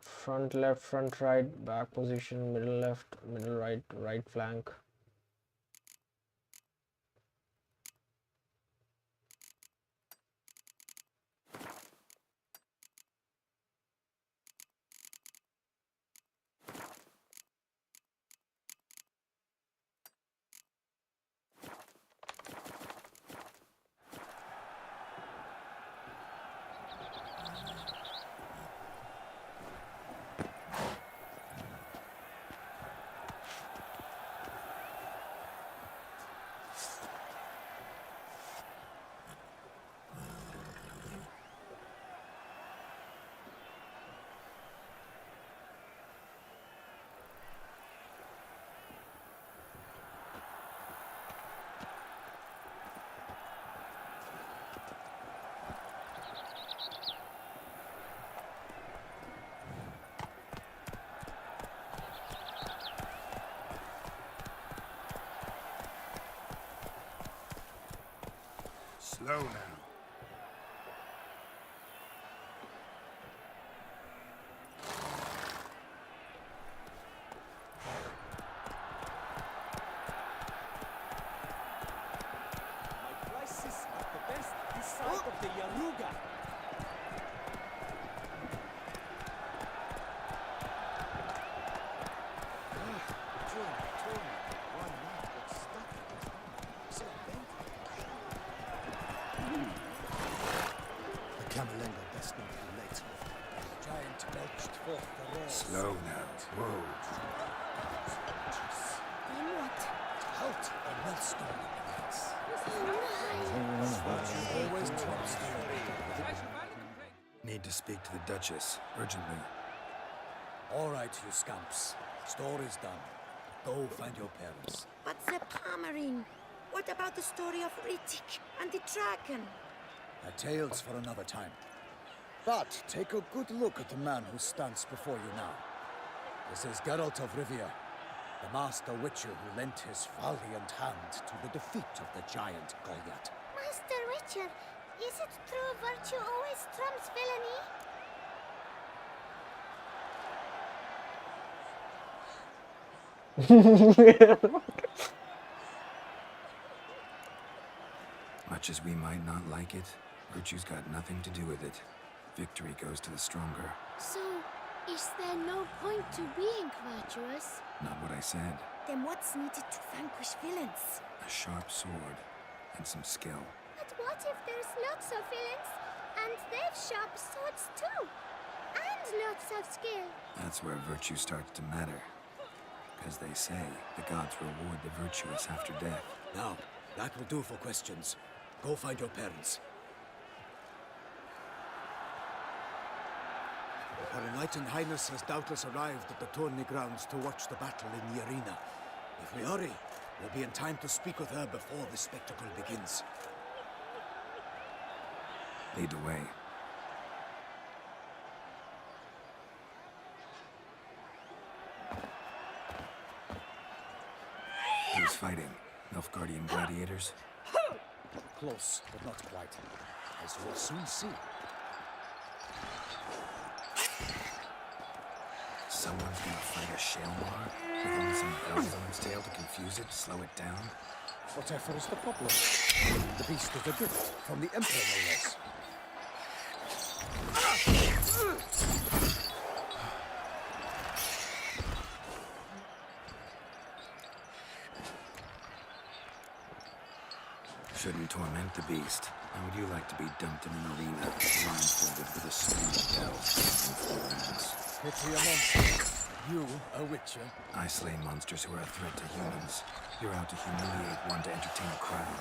front left, front right, back position, middle left, middle right, right flank. Slow now. My prices are the best this side of the Yaruga. The Camerlengo best not be late. The giant belched forth the rays. Slow now. Whoa. Then what? Halt or millstone in the lights. Oh, Always trumps the Need to speak to the Duchess, urgently. All right, you scamps. Story's done. Go find your parents. but the Palmerine. What about the story of Rittik and the dragon? A tale's for another time. But take a good look at the man who stands before you now. This is Geralt of Rivia, the master witcher who lent his valiant hand to the defeat of the giant Goliath. Master Witcher, is it true virtue always trumps villainy? Much as we might not like it, virtue's got nothing to do with it. Victory goes to the stronger. So, is there no point to being virtuous? Not what I said. Then what's needed to vanquish villains? A sharp sword and some skill. But what if there's lots of villains and they've sharp swords too? And lots of skill. That's where virtue starts to matter. Because they say the gods reward the virtuous after death. Now, that will do for questions. Go find your parents. Her Enlightened Highness has doubtless arrived at the tourney grounds to watch the battle in the arena. If we hurry, we'll be in time to speak with her before the spectacle begins. Lead the way. Who's fighting? Nilfgaardian gladiators? Close, but not quite. As you'll soon see. Someone's gonna fight a Shalmar with only some bells on its tail to confuse it, slow it down? Whatever is the problem? The beast is a gift from the Emperor, no less. Shouldn't torment the beast. How would you like to be dumped in an arena, blindfolded with a string of bells dangling from your ass? Pity a monster. You, a witcher? I slay monsters who are a threat to humans. You're out to humiliate one to entertain a crowd.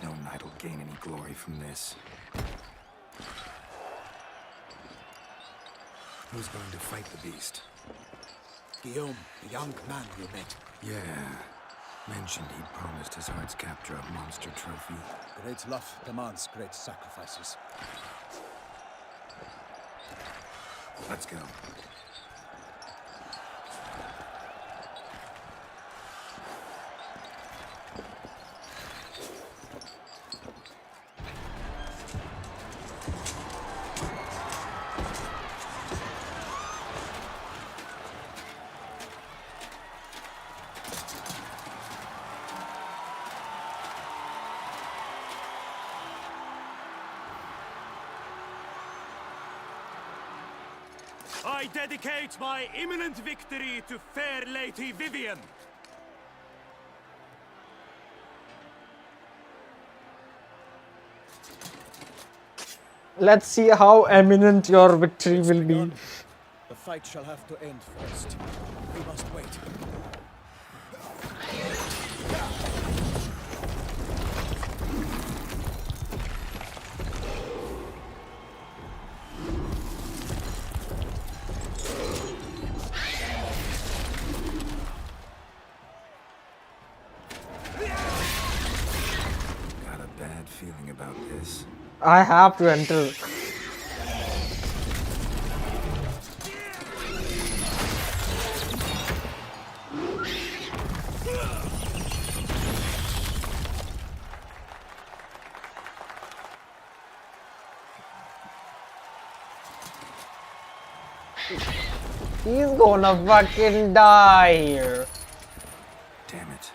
No knight will gain any glory from this. Who's going to fight the beast? Guillaume, the young man you met. Yeah. Mentioned he'd promised his heart's capture a monster trophy. Great love demands great sacrifices. Let's go. I dedicate my imminent victory to fair Lady Vivian. Let's see how eminent your victory will be. The fight shall have to end first. We must wait. Got a bad feeling about this. I have to enter. He's gonna fucking die here. Damn it.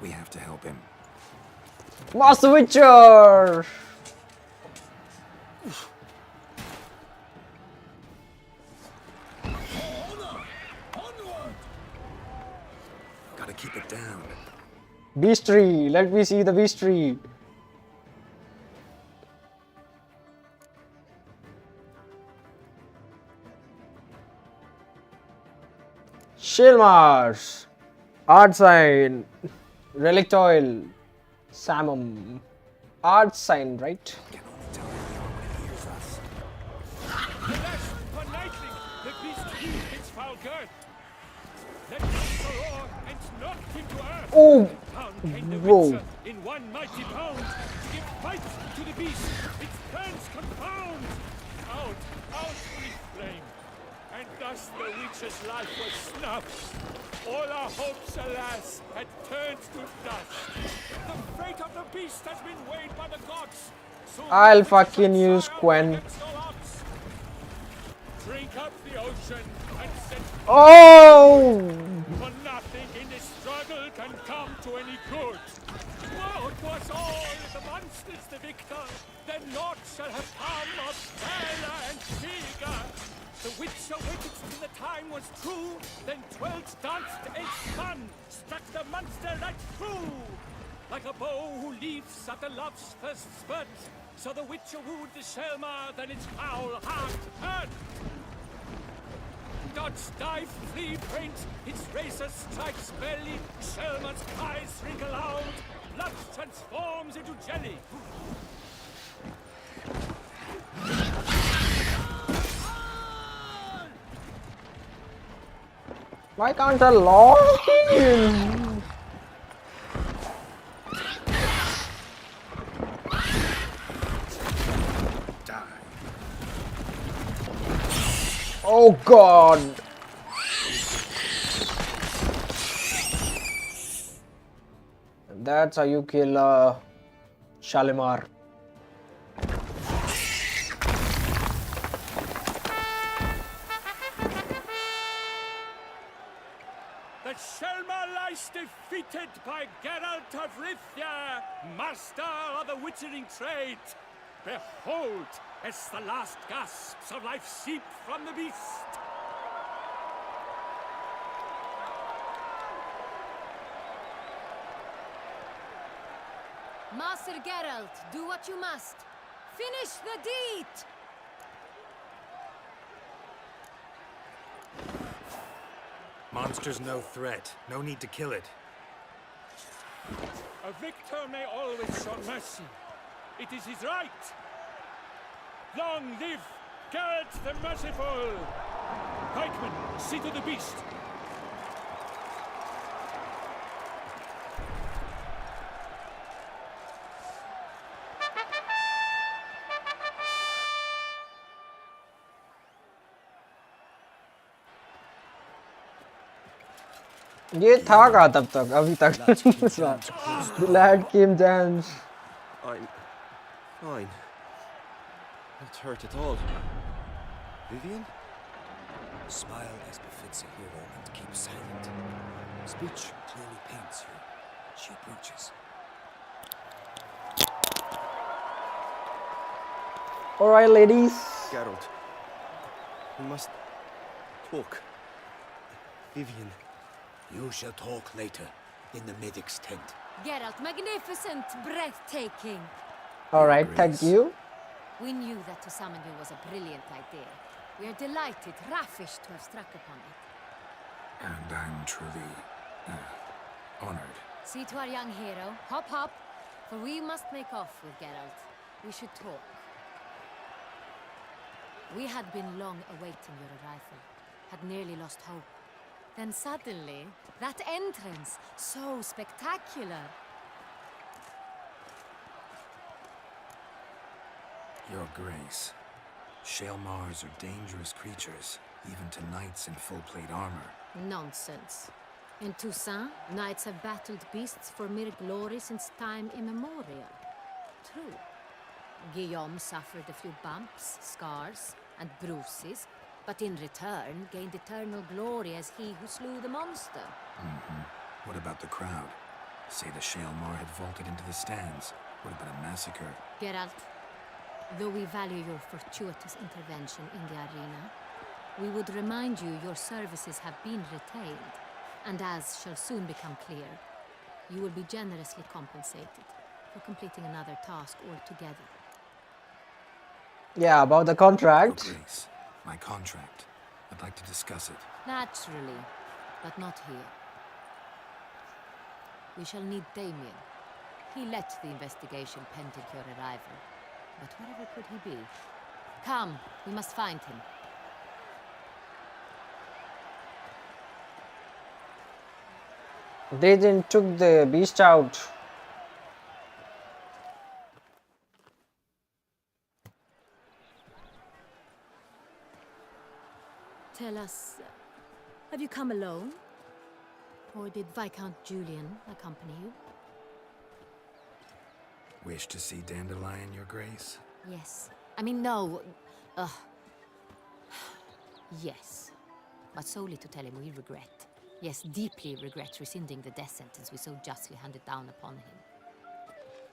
We have to help him. Master Witcher! Gotta keep it down. Beastry, let me see the beastry. Shilmars, Art Sign, Relic Oil, Samum. Art Sign, right? For knightling, the beast heaved its foul girth. Let the roar and knocked him to earth. Oh, Down came the whoa. Witcher in one mighty bound to give fight to the beast. Its plans confound. Out, out with flame. And thus the Witcher's life was snuffed. All our hopes, alas, had turned to dust. The fate of the beast has been weighed by the gods. Soon I'll the Witcher fucking shall use triumph Quen. against all odds. Drink up the ocean and set Oh! for nothing in this struggle can come to any good. Woe to us all if the monster's the victor, then naught shall have come of valor and vigor. The Witcher waited till the time was true, then 12 danced and spun, struck the monster right through. Like a bow who leaves after love's first spurt, so the Witcher wooed the Shelma, then its foul heart hurt. Dodge, dive, flee, faint, its razor strikes belly, Shelma's cries ring aloud, blood transforms into jelly. Why can't I lock him? Oh god! That's how you kill Shalimar. The Shelma lies twice defeated by Geralt of Rivia, master of the witchering trade. Behold, as the last gasps of life seep from the beast. Master Geralt, do what you must. Finish the deed! Monster's no threat. No need to kill it. A victor may always show mercy. It is his right. Long live Geralt the Merciful! Pikemen, see to the beast. ये था कहाँ तब तक अभी तक The lad came down. I'm fine. Not hurt at all. Vivian? Smile as befits a hero and keep silent. Speech clearly paints you. She approaches. Alright, ladies. Geralt. We must talk. Vivian. You shall talk later, in the medic's tent. Geralt, magnificent, breathtaking. Alright, thank you. We knew that to summon you was a brilliant idea. We are delighted, ravished to have struck upon it. And I'm truly honored. See to our young hero. Hop, hop. For we must make off with Geralt. We should talk. We had been long awaiting your arrival. Had nearly lost hope. Then suddenly, that entrance, so spectacular. Your Grace. Shale Mars are dangerous creatures, even to knights in full-plate armor. Nonsense. In Toussaint, knights have battled beasts for mere glory since time immemorial. True. Guillaume suffered a few bumps, scars, and bruises, but in return gained eternal glory as he who slew the monster. What about the crowd? Say the Shale Mar had vaulted into the stands. Would have been a massacre. Geralt, though we value your fortuitous intervention in the arena, we would remind you your services have been retained, and as shall soon become clear, you will be generously compensated for completing another task altogether. Yeah, about the contract. Your Grace, my contract. I'd like to discuss it. Naturally, but not here. We shall need Damien. He led the investigation pending your arrival. But wherever could he be? Come, we must find him. They then took the beast out. Tell us, have you come alone? Or did Viscount Julian accompany you? Wish to see Dandelion, Your Grace? Yes. I mean, no. Yes. But solely to tell him we regret. Yes, deeply regret rescinding the death sentence we so justly handed down upon him.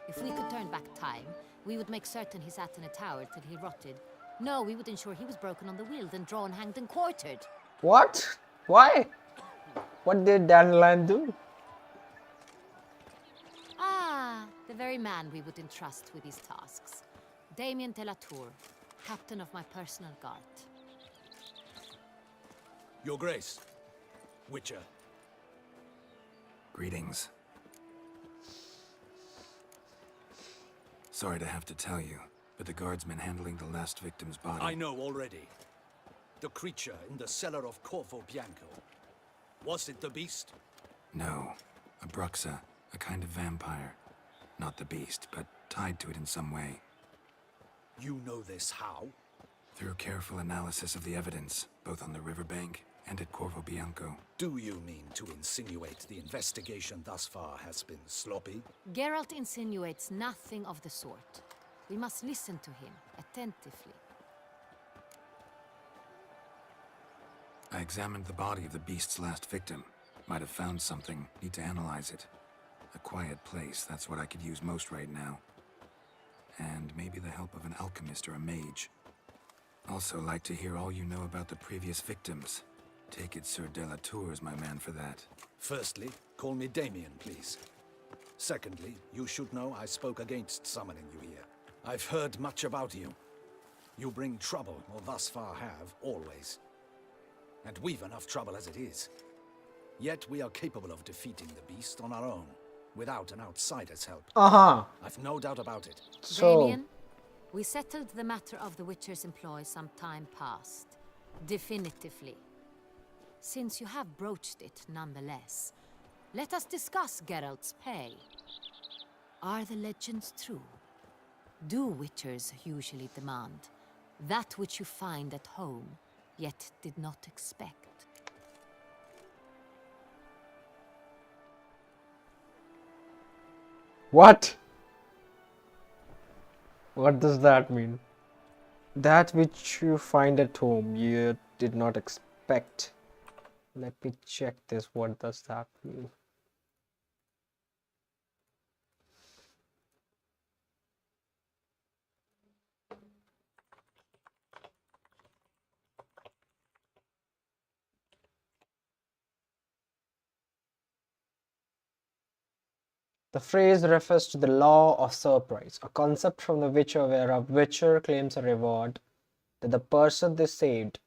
If we could turn back time, we would make certain he sat in a tower till he rotted. No, we would ensure he was broken on the wheel, then drawn, hanged, and quartered. What? Why? What did Dandelion do? Ah, the very man we would entrust with these tasks. Damien de la Tour, captain of my personal guard. Your Grace. Witcher. Greetings. Sorry to have to tell you, but the guardsman handling the last victim's body... I know already. The creature in the cellar of Corvo Bianco. Was it the beast? No. A Bruxa, a kind of vampire. Not the beast, but tied to it in some way. You know this how? Through careful analysis of the evidence, both on the riverbank and at Corvo Bianco. Do you mean to insinuate the investigation thus far has been sloppy? Geralt insinuates nothing of the sort. We must listen to him attentively. I examined the body of the beast's last victim. Might have found something. Need to analyze it. A quiet place, that's what I could use most right now. And maybe the help of an alchemist or a mage. Also like to hear all you know about the previous victims. Take it Sir Delatour is my man for that. Firstly, call me Damien, please. Secondly, you should know I spoke against summoning you here. I've heard much about you. You bring trouble, or thus far have, always. And we've enough trouble as it is. Yet we are capable of defeating the beast on our own, without an outsider's help. I've no doubt about it. Damien, we settled the matter of the Witcher's employ some time past. Definitively. Since you have broached it nonetheless, let us discuss Geralt's pay. Are the legends true? Do Witchers usually demand that which you find at home, yet did not expect? What? What does that mean? That which you find at home, you did not expect. Let me check this. What does that mean? The phrase refers to the law of surprise, a concept from The Witcher where a Witcher claims a reward that the person they saved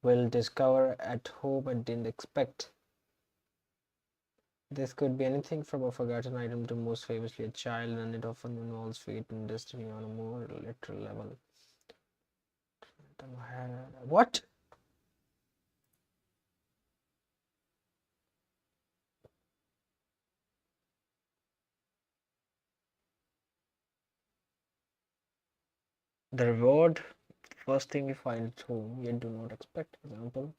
will discover at home and didn't expect. This could be anything from a forgotten item to most famously a child, and it often involves fate and destiny on a more literal level. What? The reward, first thing we find at home, yet do not expect. Example.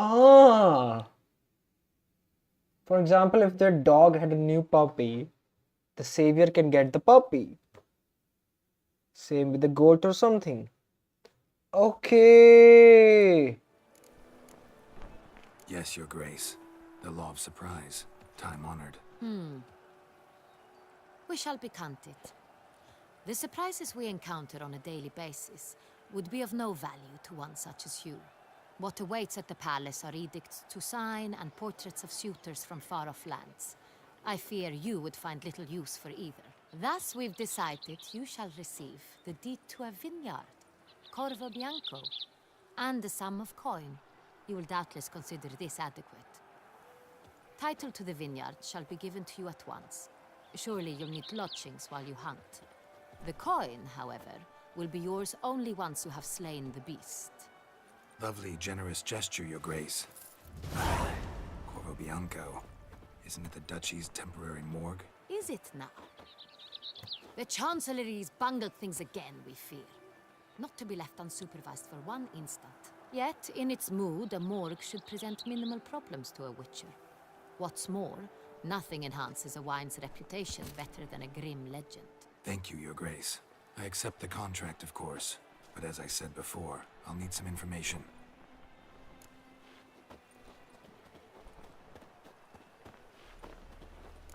Ah! For example, if their dog had a new puppy, the savior can get the puppy. Same with the goat or something. Okay. Yes, Your Grace. The law of surprise. Time-honored. We shall be content. The surprises we encounter on a daily basis would be of no value to one such as you. What awaits at the palace are edicts to sign and portraits of suitors from far-off lands. I fear you would find little use for either. Thus we've decided you shall receive the deed to a vineyard, Corvo Bianco, and a sum of coin. You will doubtless consider this adequate. Title to the vineyard shall be given to you at once. Surely you'll need lodgings while you hunt. The coin, however, will be yours only once you have slain the beast. Lovely, generous gesture, Your Grace. Corvo Bianco. Isn't it the Duchy's temporary morgue? Is it now? The Chancellery's bungled things again, we fear. Not to be left unsupervised for one instant. Yet, in its mood, a morgue should present minimal problems to a Witcher. What's more, nothing enhances a wine's reputation better than a grim legend. Thank you, Your Grace. I accept the contract, of course. But as I said before, I'll need some information.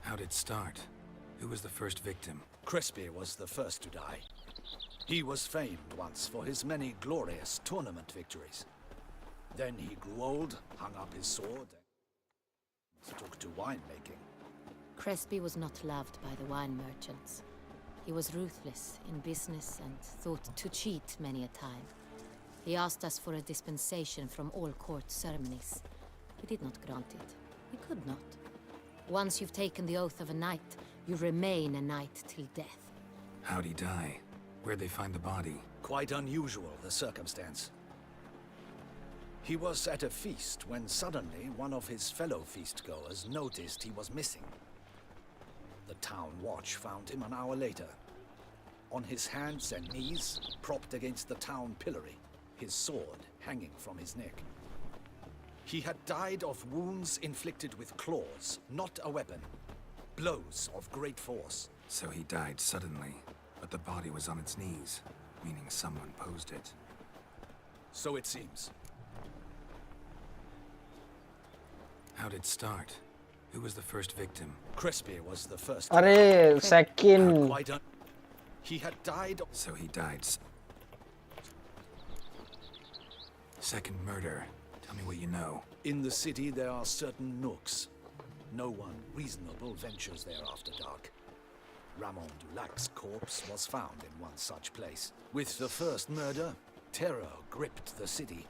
How'd it start? Who was the first victim? Crespi was the first to die. He was famed once for his many glorious tournament victories. Then he grew old, hung up his sword, and took to winemaking. Crespi was not loved by the wine merchants. He was ruthless in business and thought to cheat many a time. He asked us for a dispensation from all court ceremonies. We did not grant it. We could not. Once you've taken the oath of a knight, you remain a knight till death. How'd he die? Where'd they find the body? Quite unusual, the circumstance. He was at a feast when suddenly one of his fellow feastgoers noticed he was missing. The town watch found him an hour later, on his hands and knees, propped against the town pillory, his sword hanging from his neck. He had died of wounds inflicted with claws, not a weapon. Blows of great force. So he died suddenly, but the body was on its knees, meaning someone posed it. So it seems. How'd it start? Who was the first victim? Crispy was the first. Arey, second. He had died. So he died. Second murder. Tell me what you know. In the city, there are certain nooks. No one reasonable ventures there after dark. Ramon Dulac's corpse was found in one such place. With the first murder, terror gripped the city.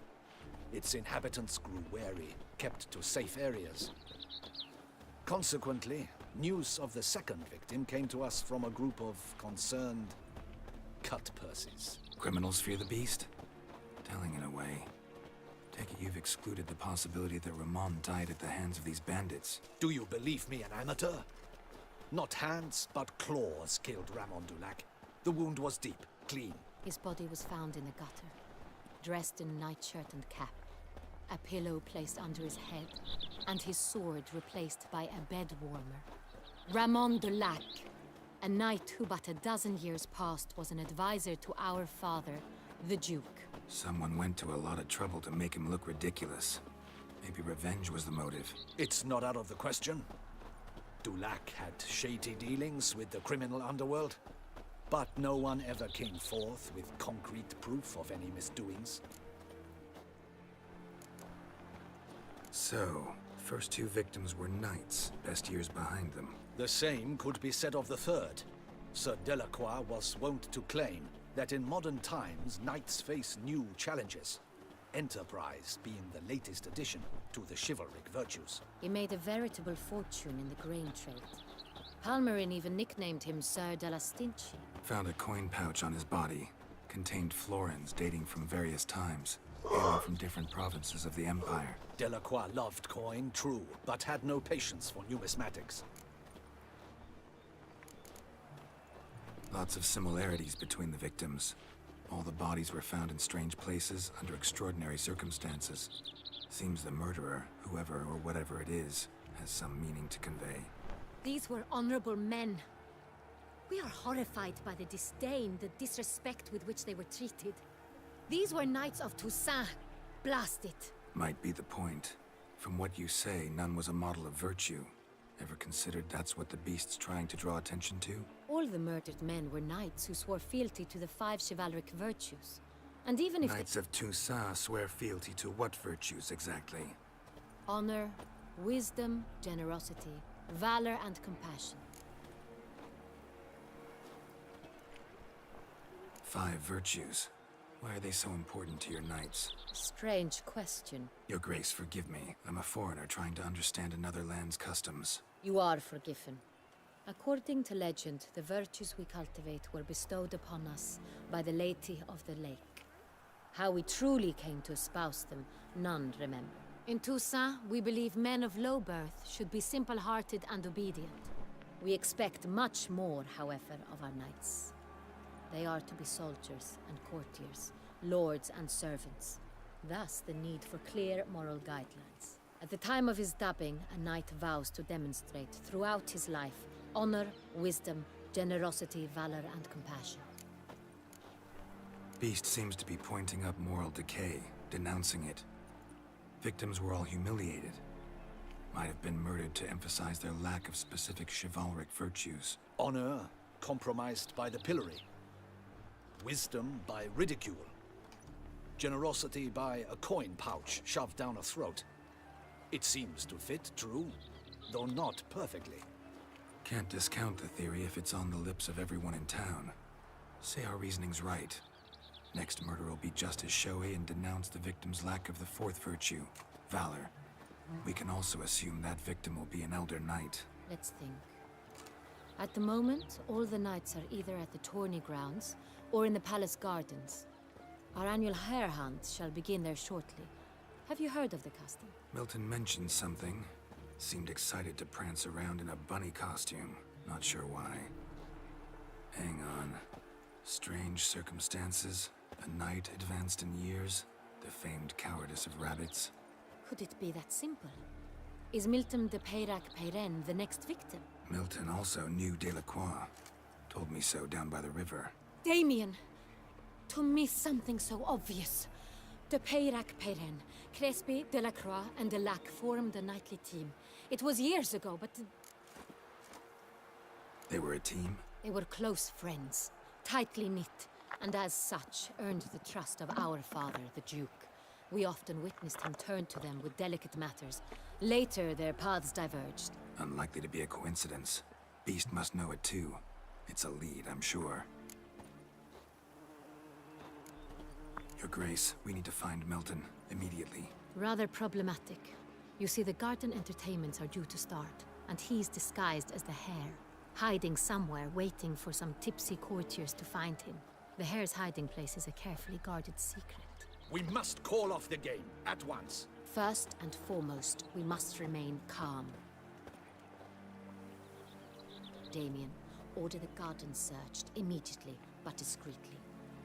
Its inhabitants grew wary, kept to safe areas. Consequently, news of the second victim came to us from a group of concerned cut-purses. Criminals fear the beast? Telling in a way. Take it you've excluded the possibility that Ramon died at the hands of these bandits. Do you believe me, an amateur? Not hands, but claws killed Ramon Dulac. The wound was deep, clean. His body was found in the gutter, dressed in nightshirt and cap, a pillow placed under his head, and his sword replaced by a bed warmer. Ramon Dulac, a knight who but a dozen years past was an advisor to our father, the Duke. Someone went to a lot of trouble to make him look ridiculous. Maybe revenge was the motive. It's not out of the question. Dulac had shady dealings with the criminal underworld, but no one ever came forth with concrete proof of any misdoings. So, first two victims were knights, best years behind them. The same could be said of the third. Sir Delacroix was wont to claim that in modern times, knights face new challenges. Enterprise being the latest addition to the chivalric virtues. He made a veritable fortune in the grain trade. Palmerin even nicknamed him Sir de la Stinchi. Found a coin pouch on his body. Contained florins dating from various times, hailing from different provinces of the Empire. Delacroix loved coin, true, but had no patience for numismatics. Lots of similarities between the victims. All the bodies were found in strange places under extraordinary circumstances. Seems the murderer, whoever or whatever it is, has some meaning to convey. These were honorable men. We are horrified by the disdain, the disrespect with which they were treated. These were knights of Toussaint. Blast it. Might be the point. From what you say, none was a model of virtue. Ever considered that's what the beast's trying to draw attention to? All the murdered men were knights who swore fealty to the 5 chivalric virtues. And even if Knights of Toussaint swear fealty to what virtues exactly? honor, wisdom, generosity, valor, and compassion. 5 virtues. Why are they so important to your knights? Strange question. Your Grace, forgive me. I'm a foreigner trying to understand another land's customs. You are forgiven. According to legend, the virtues we cultivate were bestowed upon us by the Lady of the Lake. How we truly came to espouse them, none remember. In Toussaint, we believe men of low birth should be simple-hearted and obedient. We expect much more, however, of our knights. They are to be soldiers and courtiers, lords and servants. Thus, the need for clear moral guidelines. At the time of his dubbing, a knight vows to demonstrate throughout his life honor, wisdom, generosity, valor, and compassion. Beast seems to be pointing up moral decay, denouncing it. Victims were all humiliated. Might have been murdered to emphasize their lack of specific chivalric virtues. Honor compromised by the pillory. Wisdom by ridicule. Generosity by a coin pouch shoved down a throat. It seems to fit, true, though not perfectly. Can't discount the theory if it's on the lips of everyone in town. Say our reasoning's right. Next murder will be just as showy and denounce the victim's lack of the 4th virtue, valor. We can also assume that victim will be an elder knight. Let's think. At the moment, all the knights are either at the tourney grounds or in the palace gardens. Our annual hare hunt shall begin there shortly. Have you heard of the custom? Milton mentioned something. Seemed excited to prance around in a bunny costume. Not sure why. Hang on. Strange circumstances. A knight advanced in years. The famed cowardice of rabbits. Could it be that simple? Is Milton de Peyrac Peyren the next victim? Milton also knew Delacroix. Told me so down by the river. Damien! To miss something so obvious. De Peyrac Peyren, Crespi, Delacroix, and Delac formed a knightly team. It was years ago, but They were a team? they were close friends, tightly knit, and as such earned the trust of our father, the Duke. We often witnessed him turn to them with delicate matters. Later, their paths diverged. Unlikely to be a coincidence. Beast must know it too. It's a lead, I'm sure. Your Grace, we need to find Milton immediately. Rather problematic. You see, the garden entertainments are due to start, and he's disguised as the hare, hiding somewhere, waiting for some tipsy courtiers to find him. The hare's hiding place is a carefully guarded secret. We must call off the game at once. First and foremost, we must remain calm. Damien, order the garden searched immediately, but discreetly.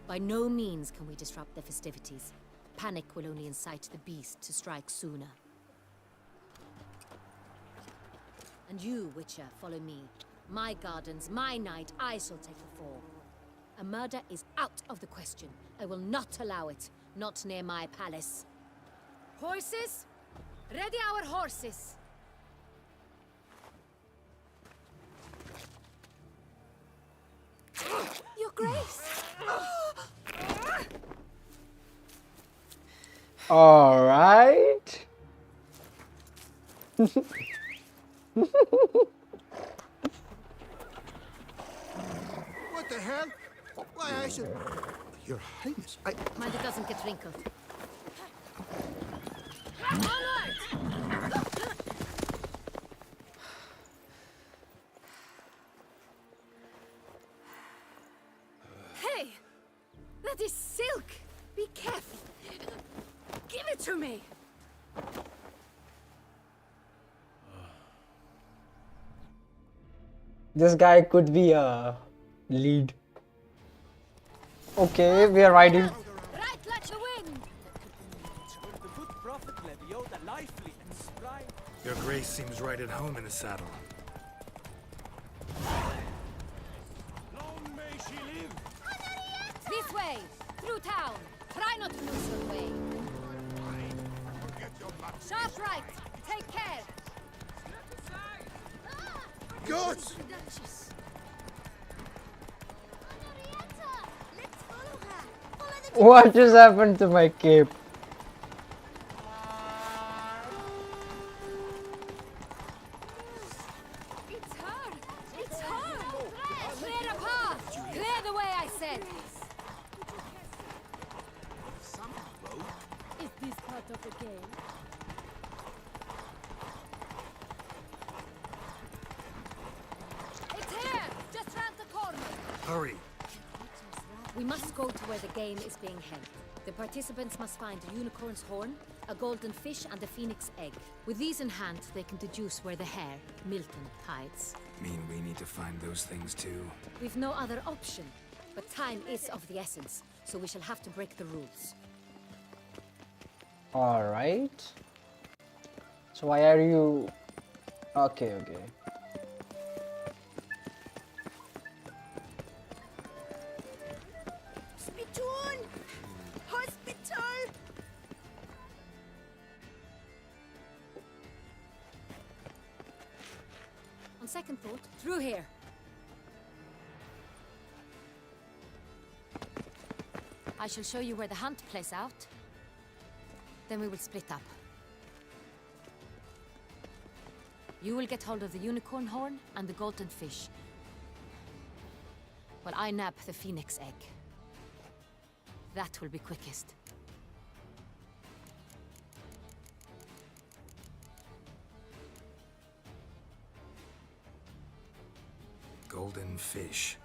By no means can we disrupt the festivities. Panic will only incite the beast to strike sooner. And you, Witcher, follow me. My gardens, my night, I shall take the fall. A murder is out of the question. I will not allow it. Not near my palace. Horses? Ready our horses! Your Grace! All right. What the hell? Why, I should... Your Highness, I... Mind it doesn't get wrinkled. Onward! Hey! That is silk! Be careful! Give it to me! This guy could be a lead. Okay, we are riding. Right like the wind! The good prophet Leviosa lively and spry. Your Grace seems right at home in the saddle. Long may she live! This way! Through town! Try not to lose your way! Sharp right! Take care! Gods! What just happened to my cape? It's her! It's her! Clear the path! Clear the way, I said! Is this part of the game? It's here! Just round the corner! Hurry! We must go to where the game is being held. The participants must find a unicorn's horn, a golden fish, and a phoenix egg. With these in hand, they can deduce where the hare, Milton, hides. Mean we need to find those things too? We've no other option. But time is of the essence, so we shall have to break the rules. All right. So why are you? Okay, okay. Spittoon! Hospital! On second thought, through here. I shall show you where the hunt plays out. Then we will split up. You will get hold of the unicorn horn and the golden fish, while I nab the phoenix egg. That will be quickest. golden fish.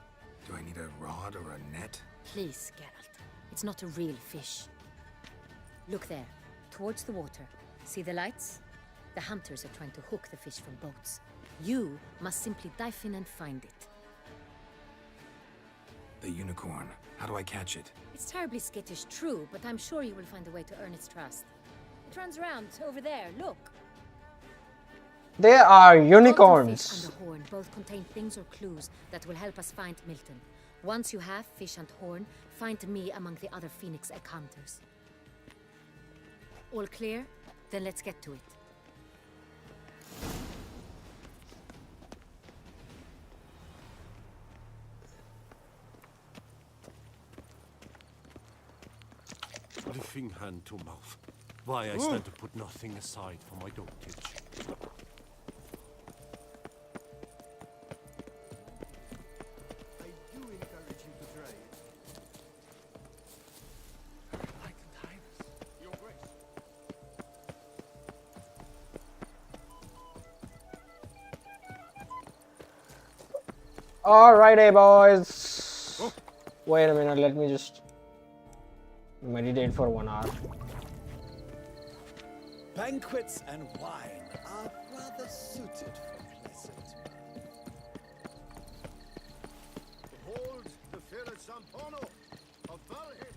Do I need a rod or a net? Please, Geralt. It's not a real fish. Look there, towards the water. See the lights? The hunters are trying to hook the fish from boats. You must simply dive in and find it. The unicorn. How do I catch it? It's terribly skittish, true, but I'm sure you will find a way to earn its trust. It runs around over there, look. There are Golden unicorns. fish and the horn both contain things or clues that will help us find Milton. Once you have fish and horn, find me among the other Phoenix egg hunters. All clear? Then let's get to it. Lifting hand to mouth. Why I stand to put nothing aside for my dotage. I do encourage you to try it. Your Grace. Alrighty, boys. Wait a minute, let me just meditate for 1 hour. Banquets and wine are rather suited for pleasant. Behold the fair Sampono of Valhalla.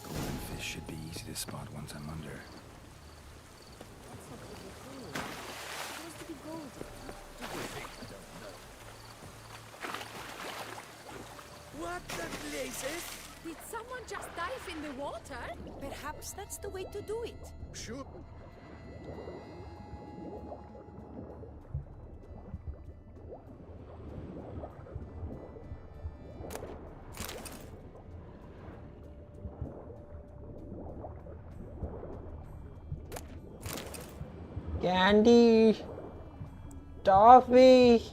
Golden fish should be easy to spot once I'm under. What the blazes? Did someone just dive in the water? Perhaps that's the way to do it. Sure. Candy. Toffee.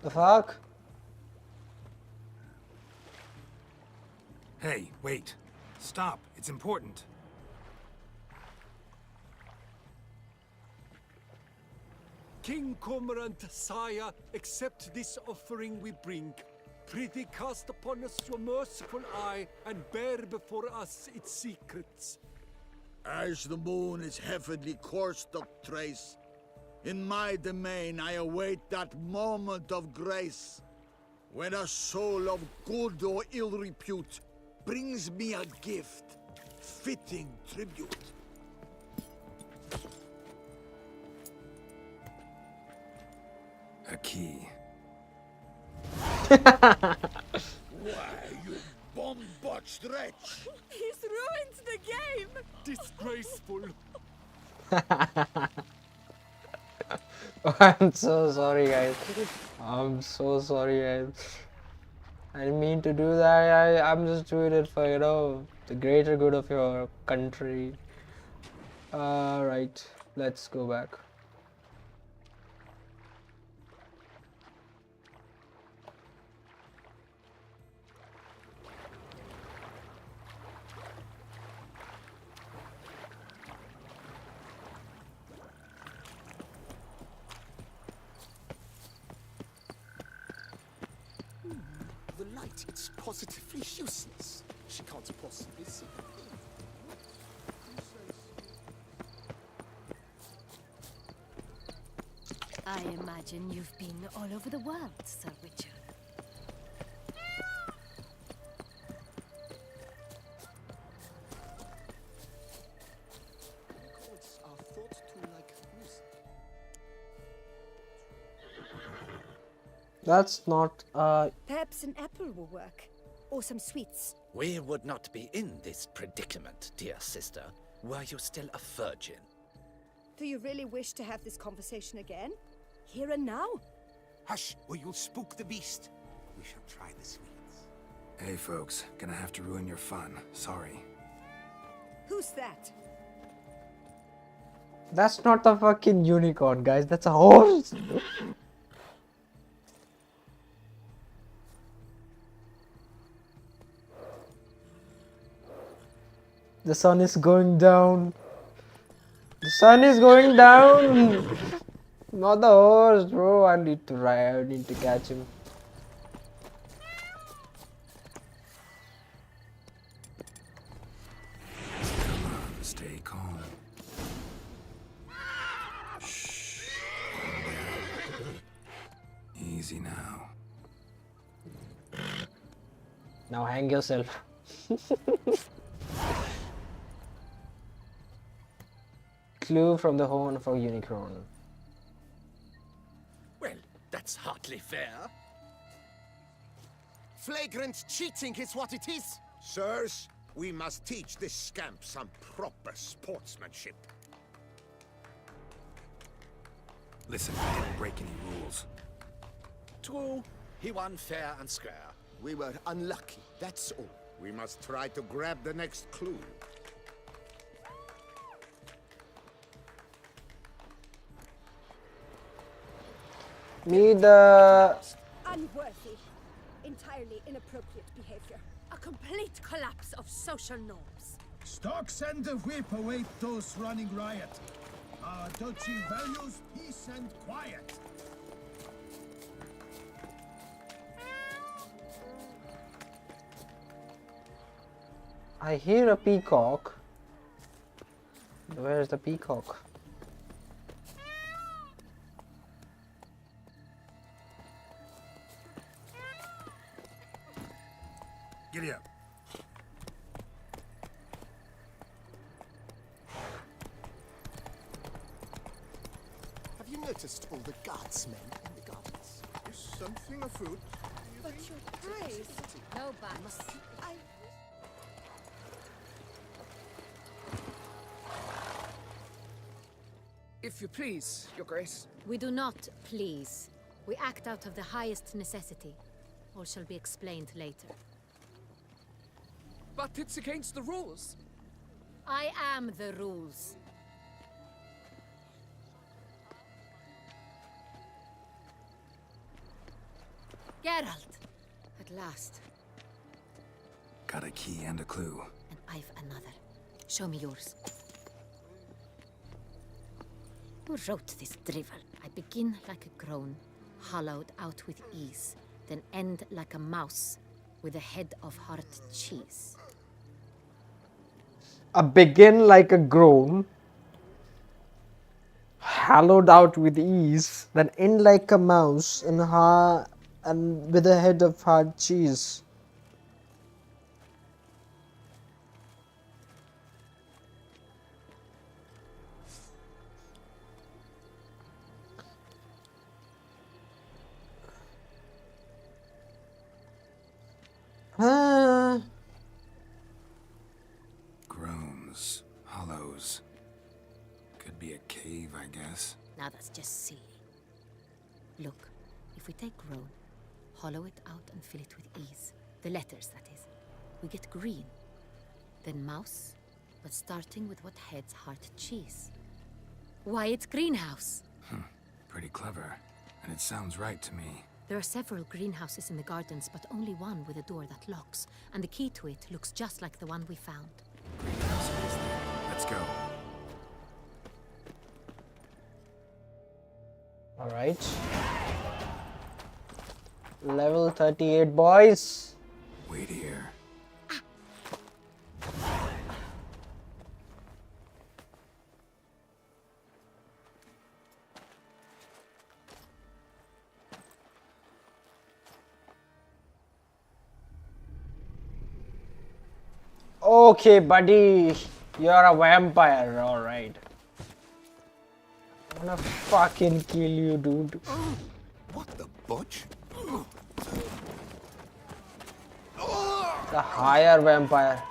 The fuck? Hey, wait. Stop. It's important. King Cormorant, sire, accept this offering we bring. Prithee cast upon us your merciful eye, and bear before us its secrets. As the moon is heavily coursed of trace, in my domain I await that moment of grace, when a soul of good or ill repute brings me a gift, fitting tribute. A key. Why, you bomb-botched wretch! He's ruined the game! Disgraceful! I'm so sorry, guys. I'm so sorry, guys. I didn't mean to do that. I'm just doing it for, you know, the greater good of your country. Right, let's go back. The light, it's positively useless. She can't possibly see. I imagine you've been all over the world, Sir Witcher. Chords are thought to like music. That's not, Perhaps an apple will work. Or some sweets. We would not be in this predicament, dear sister, were you still a virgin. Do you really wish to have this conversation again? Here and now? Hush, or you'll spook the beast. We shall try the sweets. Hey folks, gonna have to ruin your fun. Sorry. Who's that? That's not a fucking unicorn, guys. That's a horse. The sun is going down. The sun is going down. Not the horse, bro. I need to ride. I need to catch him. Come on, stay calm. Shh. Calm down. Easy now. Now hang yourself. Clue from the horn of a unicorn. Well, that's hardly fair. Flagrant cheating is what it is. Sirs, we must teach this scamp some proper sportsmanship. Listen, I didn't break any rules. True, he won fair and square. We were unlucky, that's all. We must try to grab the next clue. Unworthy. Entirely inappropriate behavior. A complete collapse of social norms. Stocks and the whip await those running riot. Our duchy values peace and quiet. I hear a peacock. Where's the peacock? Giddy up. Have you noticed all the guardsmen in the gardens? Is something afoot? But your praise. No buts. If you please, Your Grace. We do not please. We act out of the highest necessity. All shall be explained later. But it's against the rules. I am the rules. Geralt! At last. Got a key and a clue. And I've another. Show me yours. Who wrote this drivel? I begin like a groan, hollowed out with ease, then end like a mouse with a head of hard cheese. I begin like a groan, hollowed out with ease, then end like a mouse and with a head of hard cheese. Groans, hollows. Could be a cave, I guess. Now that's just silly. Look, if we take groan, hollow it out and fill it with ease. The letters, that is. We get green. Then mouse, but starting with what heads hard cheese. Why, it's greenhouse. Pretty clever. And it sounds right to me. There are several greenhouses in the gardens, but only one with a door that locks, and the key to it looks just like the one we found. Greenhouse it is then. Let's go. Alright. Level 38, boys. Wait here. Okay, buddy. You're a vampire, alright. I'm gonna fucking kill you, dude. What the butch? The higher vampire.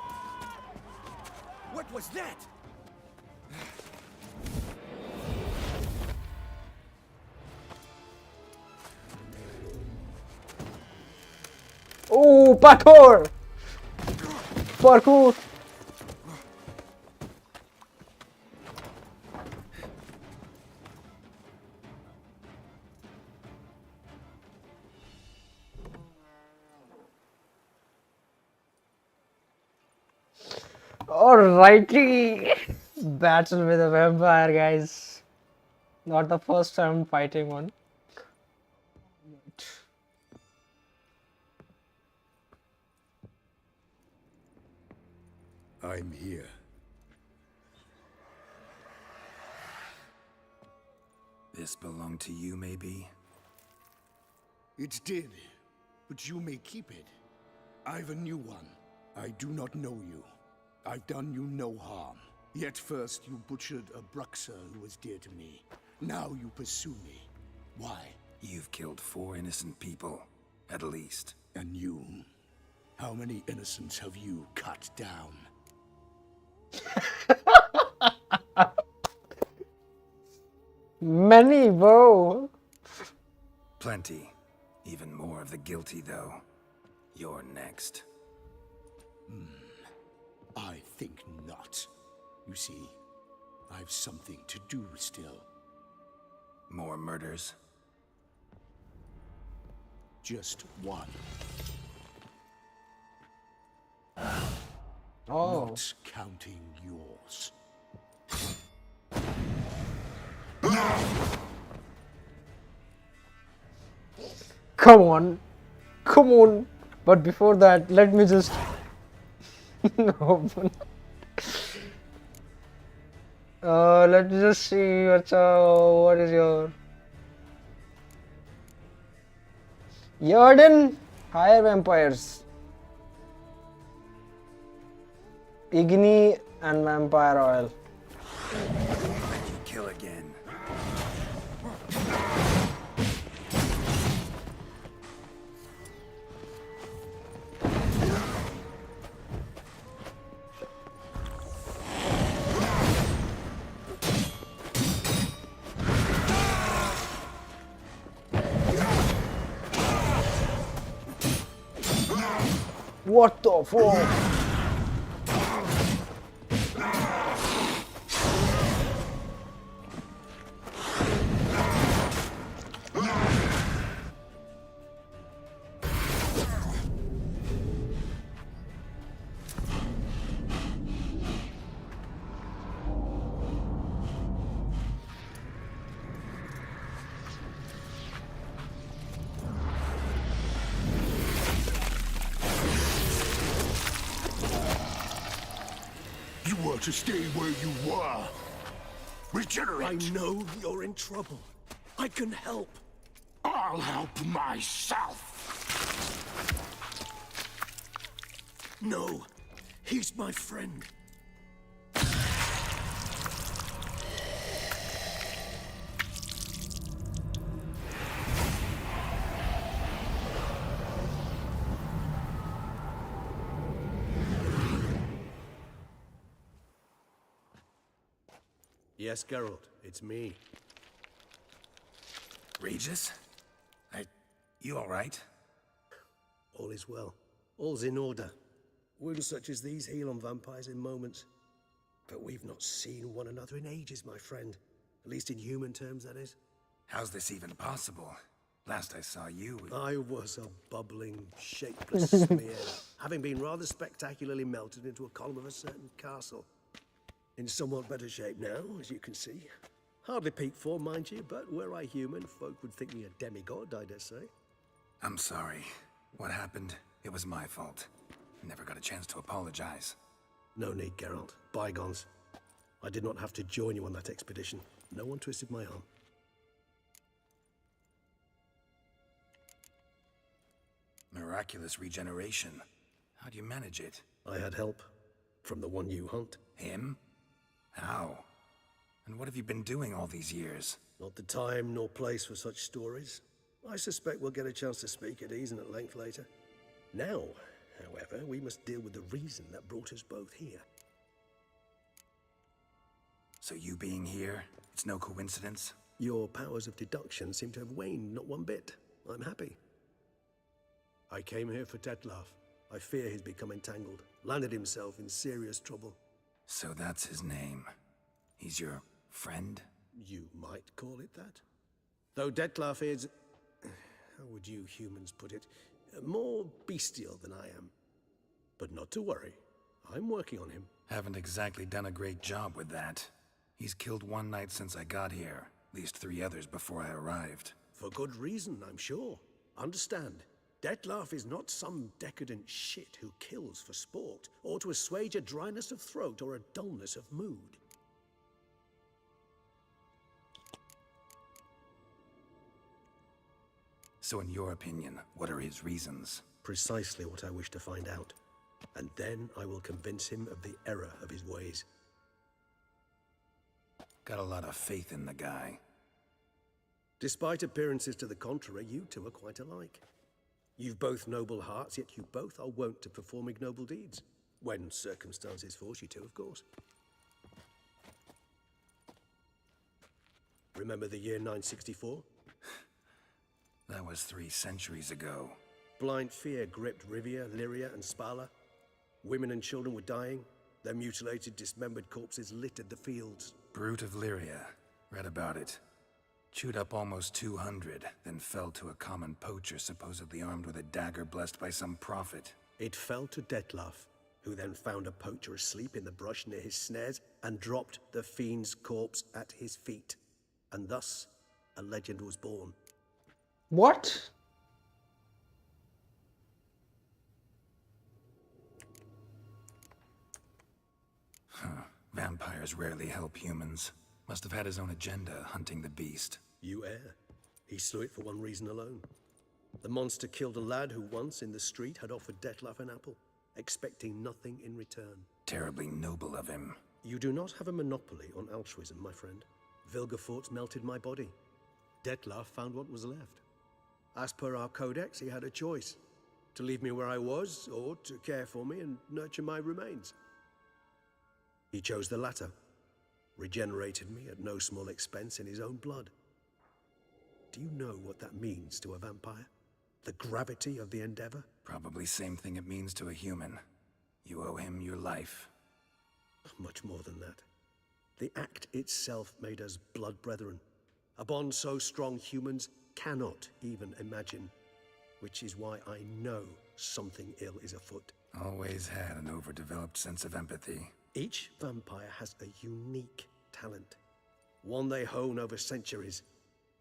What was that? Oh, parkour! Parkour! Alrighty! Battle with a vampire, guys. Not the first time fighting one. I'm here. This belonged to you, maybe? It did, but you may keep it. I've a new one. I do not know you. I've done you no harm. Yet first you butchered a Bruxer who was dear to me. Now you pursue me. Why? You've killed 4 innocent people, at least. And you? How many innocents have you cut down? Many, bro. Plenty. Even more of the guilty, though. You're next. I think not. You see, I've something to do still. More murders? Just one. Oh. Not counting yours. Come on. Come on. But before that, let me just open. Let me just see what is your Yarden Higher Vampires. Igni and Vampire Oil. You kill again. What the fuck? You were to stay where you were. Regenerate. I know you're in trouble. I can help. I'll help myself. No, he's my friend. Yes, Geralt, it's me. Regis? You alright? All is well. All's in order. Wounds such as these heal on vampires in moments. But we've not seen one another in ages, my friend. At least in human terms, that is. How's this even possible? Last I saw you... I was a bubbling, shapeless smear, having been rather spectacularly melted into a column of a certain castle. In somewhat better shape now, as you can see. Hardly peak form, mind you, but were I human, folk would think me a demigod, I dare say. I'm sorry. What happened? It was my fault. Never got a chance to apologize. No need, Geralt. Bygones. I did not have to join you on that expedition. No one twisted my arm. Miraculous regeneration. How'd you manage it? I had help. From the one you hunt. Him? How? And what have you been doing all these years? Not the time nor place for such stories. I suspect we'll get a chance to speak at ease and at length later. Now, however, we must deal with the reason that brought us both here. So you being here, it's no coincidence? Your powers of deduction seem to have waned not one bit. I'm happy. I came here for Detlaf. I fear he's become entangled, landed himself in serious trouble. So that's his name. He's your friend? You might call it that. Though Detlaf is, how would you humans put it, more bestial than I am. But not to worry, I'm working on him. Haven't exactly done a great job with that. He's killed one knight since I got here, at least 3 others before I arrived. For good reason, I'm sure. Understand, Detlaf is not some decadent shit who kills for sport, or to assuage a dryness of throat or a dullness of mood. So in your opinion, what are his reasons? Precisely what I wish to find out. And then I will convince him of the error of his ways. Got a lot of faith in the guy. Despite appearances to the contrary, you two are quite alike. You've both noble hearts, yet you both are wont to perform ignoble deeds. When circumstances force you to, of course. Remember the year 964? That was 3 centuries ago. Blind fear gripped Rivia, Lyria, and Spala. Women and children were dying. Their mutilated, dismembered corpses littered the fields. Brute of Lyria. Read about it. Chewed up almost 200, then fell to a common poacher supposedly armed with a dagger blessed by some prophet. It fell to Detlaf, who then found a poacher asleep in the brush near his snares and dropped the fiend's corpse at his feet. And thus, a legend was born. What? Vampires rarely help humans. Must have had his own agenda, hunting the beast. You err. He slew it for one reason alone. The monster killed a lad who once, in the street, had offered Detlaf an apple, expecting nothing in return. Terribly noble of him. You do not have a monopoly on altruism, my friend. Vilgefortz melted my body. Detlaf found what was left. As per our codex, he had a choice. To leave me where I was, or to care for me and nurture my remains. He chose the latter. Regenerated me at no small expense in his own blood. Do you know what that means to a vampire? The gravity of the endeavor? Probably same thing it means to a human. You owe him your life. Much more than that. The act itself made us blood brethren. A bond so strong humans cannot even imagine. Which is why I know something ill is afoot. Always had an overdeveloped sense of empathy. Each vampire has a unique talent. One they hone over centuries.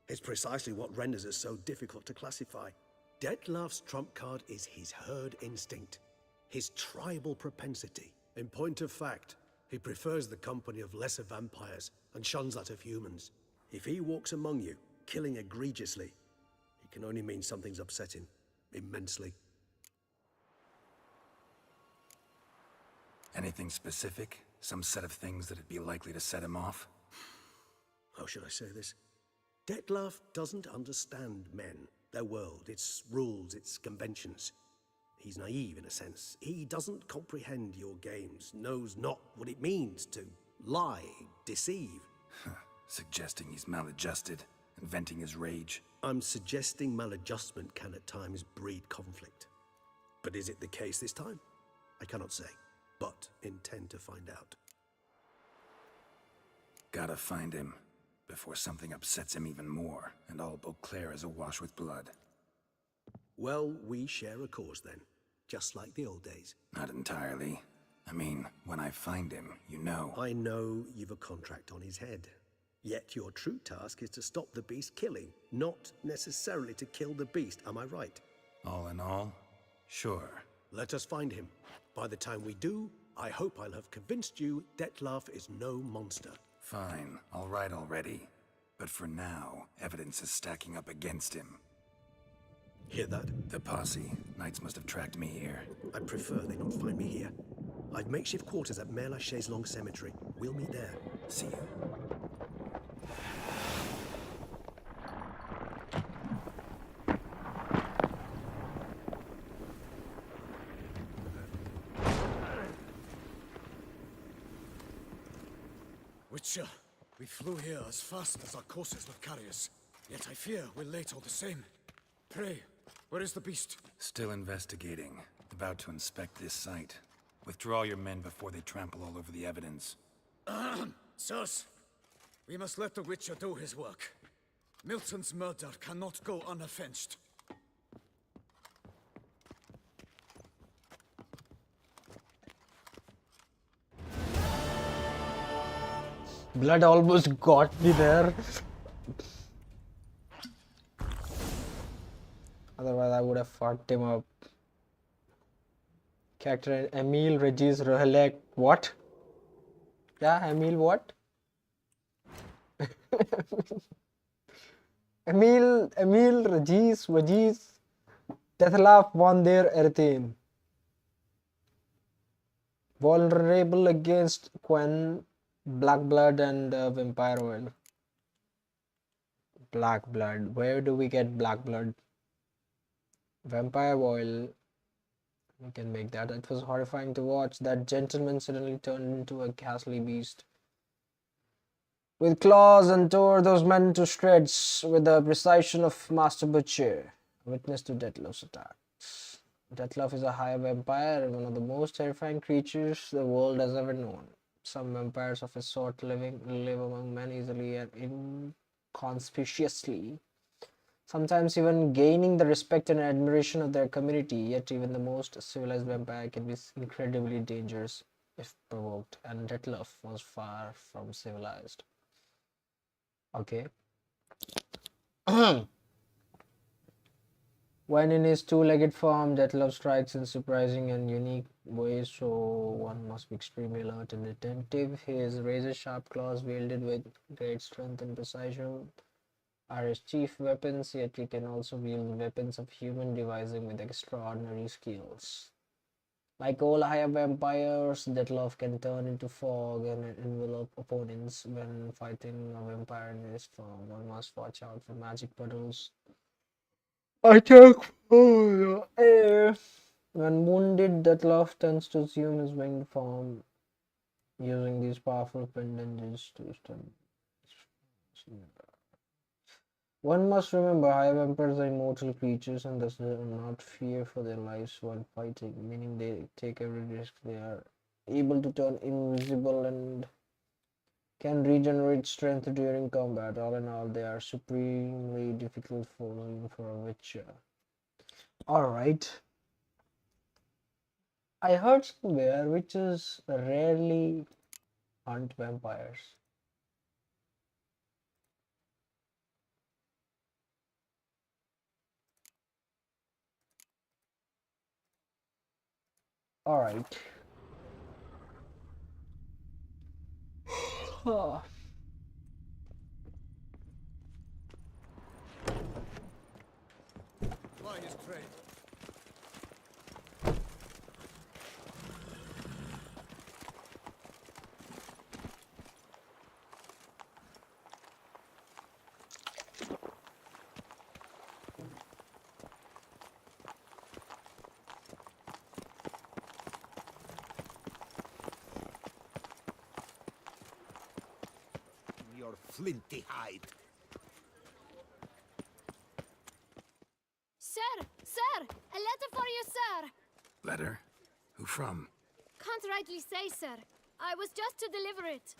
It's precisely what renders us so difficult to classify. Detlaf's trump card is his herd instinct. His tribal propensity. In point of fact, he prefers the company of lesser vampires and shuns that of humans. If he walks among you, killing egregiously, it can only mean something's upset him. Immensely. Anything specific? Some set of things that'd be likely to set him off? How should I say this? Detlaf doesn't understand men, their world, its rules, its conventions. He's naive in a sense. He doesn't comprehend your games, knows not what it means to lie, deceive. Suggesting he's maladjusted and venting his rage. I'm suggesting maladjustment can at times breed conflict. But is it the case this time? I cannot say, but intend to find out. Gotta find him before something upsets him even more, and all Beauclair is awash with blood. Well, we share a cause then, just like the old days. Not entirely. I mean, when I find him, you know. I know you've a contract on his head. Yet your true task is to stop the beast killing, not necessarily to kill the beast, am I right? All in all, sure. Let us find him. By the time we do, I hope I'll have convinced you Detlaf is no monster. Fine, all right already. But for now, evidence is stacking up against him. Hear that? The posse. Knights must have tracked me here. I prefer they not find me here. I've makeshift quarters at Mère Lachaise Long Cemetery. We'll meet there. See you. Witcher, we flew here as fast as our courses would carry us. Yet I fear we're late all the same. Pray, Where is the beast? Still investigating. About to inspect this site. Withdraw your men before they trample all over the evidence. Sirs, we must let the Witcher do his work. Milton's murder cannot go unavenged. Blood almost got me there. Otherwise, I would have fucked him up. Character Emile Regis Rohelek. What? Yeah, Emile what? Emile Regis Deathlaf von der Earthen. Vulnerable against Quen, Black Blood, and Vampire Oil. Black Blood. Where do we get Black Blood? Vampire Oil. We can make that. It was horrifying to watch. That gentleman suddenly turned into a ghastly beast with claws and tore those men to shreds with the precision of Master Butcher. Witness to Deathloaf's attacks. Deathloaf is a high vampire and one of the most terrifying creatures the world has ever known. Some vampires of his sort live among men easily and inconspicuously, sometimes even gaining the respect and admiration of their community, yet even the most civilized vampire can be incredibly dangerous if provoked, and Deathloaf was far from civilized. Okay. When in his two-legged form, Deathloaf strikes in surprising and unique ways, so one must be extremely alert and attentive. His razor-sharp claws, wielded with great strength and precision, are his chief weapons, yet he can also wield weapons of human devising with extraordinary skills. Like all higher vampires, Deathloaf can turn into fog and envelop opponents when fighting a vampire in his form. One must watch out for magic puddles. Attack from the air. When wounded, Deathloaf tends to assume his winged form, using these powerful appendages to stun. One must remember, high vampires are immortal creatures and thus do not fear for their lives while fighting, meaning they take every risk. They are able to turn invisible and can regenerate strength during combat. All in all, they are supremely difficult foe for a witcher. Alright. I heard somewhere witches rarely hunt vampires. Alright. Oh. Ply his trade. Your flinty hide. Sir! Sir! A letter for you, sir! Letter? Who from? Can't rightly say, sir. I was just to deliver it.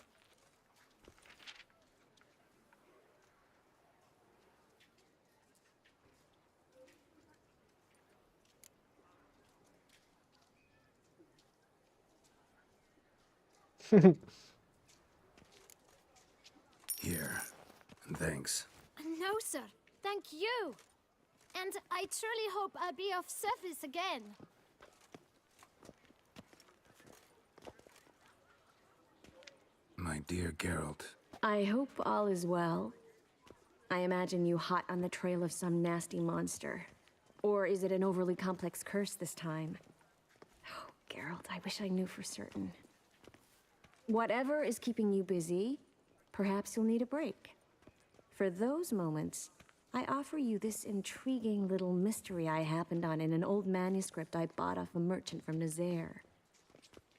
Here. And thanks. No, sir. Thank you. And I truly hope I'll be of service again. My dear Geralt. I hope all is well. I imagine you hot on the trail of some nasty monster. Or is it an overly complex curse this time? Oh, Geralt, I wish I knew for certain. Whatever is keeping you busy, perhaps you'll need a break. For those moments, I offer you this intriguing little mystery I happened on in an old manuscript I bought off a merchant from Nazaire.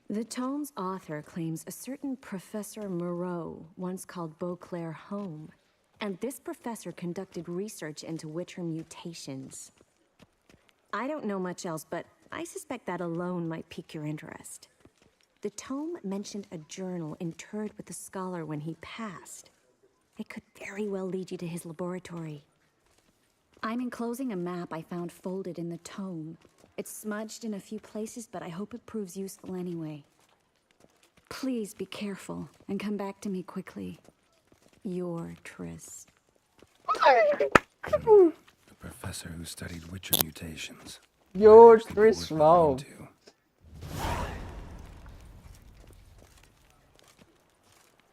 The tome's author claims a certain Professor Moreau once called Beauclair home, and this professor conducted research into Witcher mutations. I don't know much else, but I suspect that alone might pique your interest. The tome mentioned a journal interred with the scholar when he passed. It could very well lead you to his laboratory. I'm enclosing a map I found folded in the tome. It's smudged in a few places, but I hope it proves useful anyway. Please be careful and come back to me quickly. Your Triss. A professor who studied Witcher mutations. Your Triss, wow.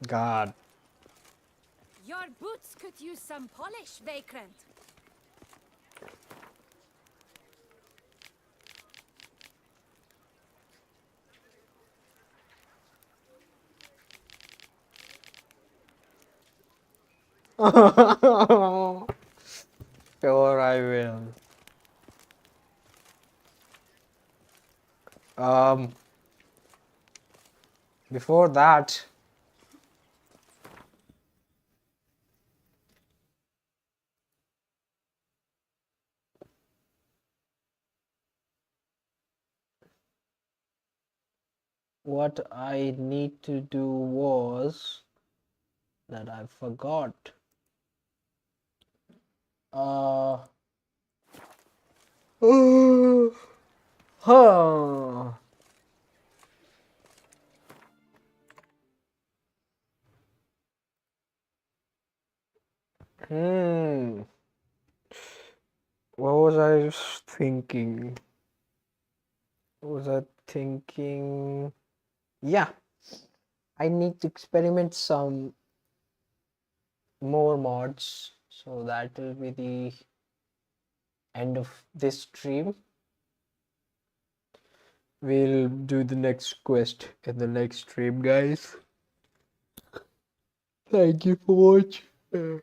God. Your boots could use some polish, Vagrant. Sure, I will. Before that, what I need to do was that I forgot. Huh. What was I thinking? What was I thinking? Yeah, I need to experiment some more mods, so that will be the end of this stream. We'll do the next quest in the next stream, guys. Thank you for watching.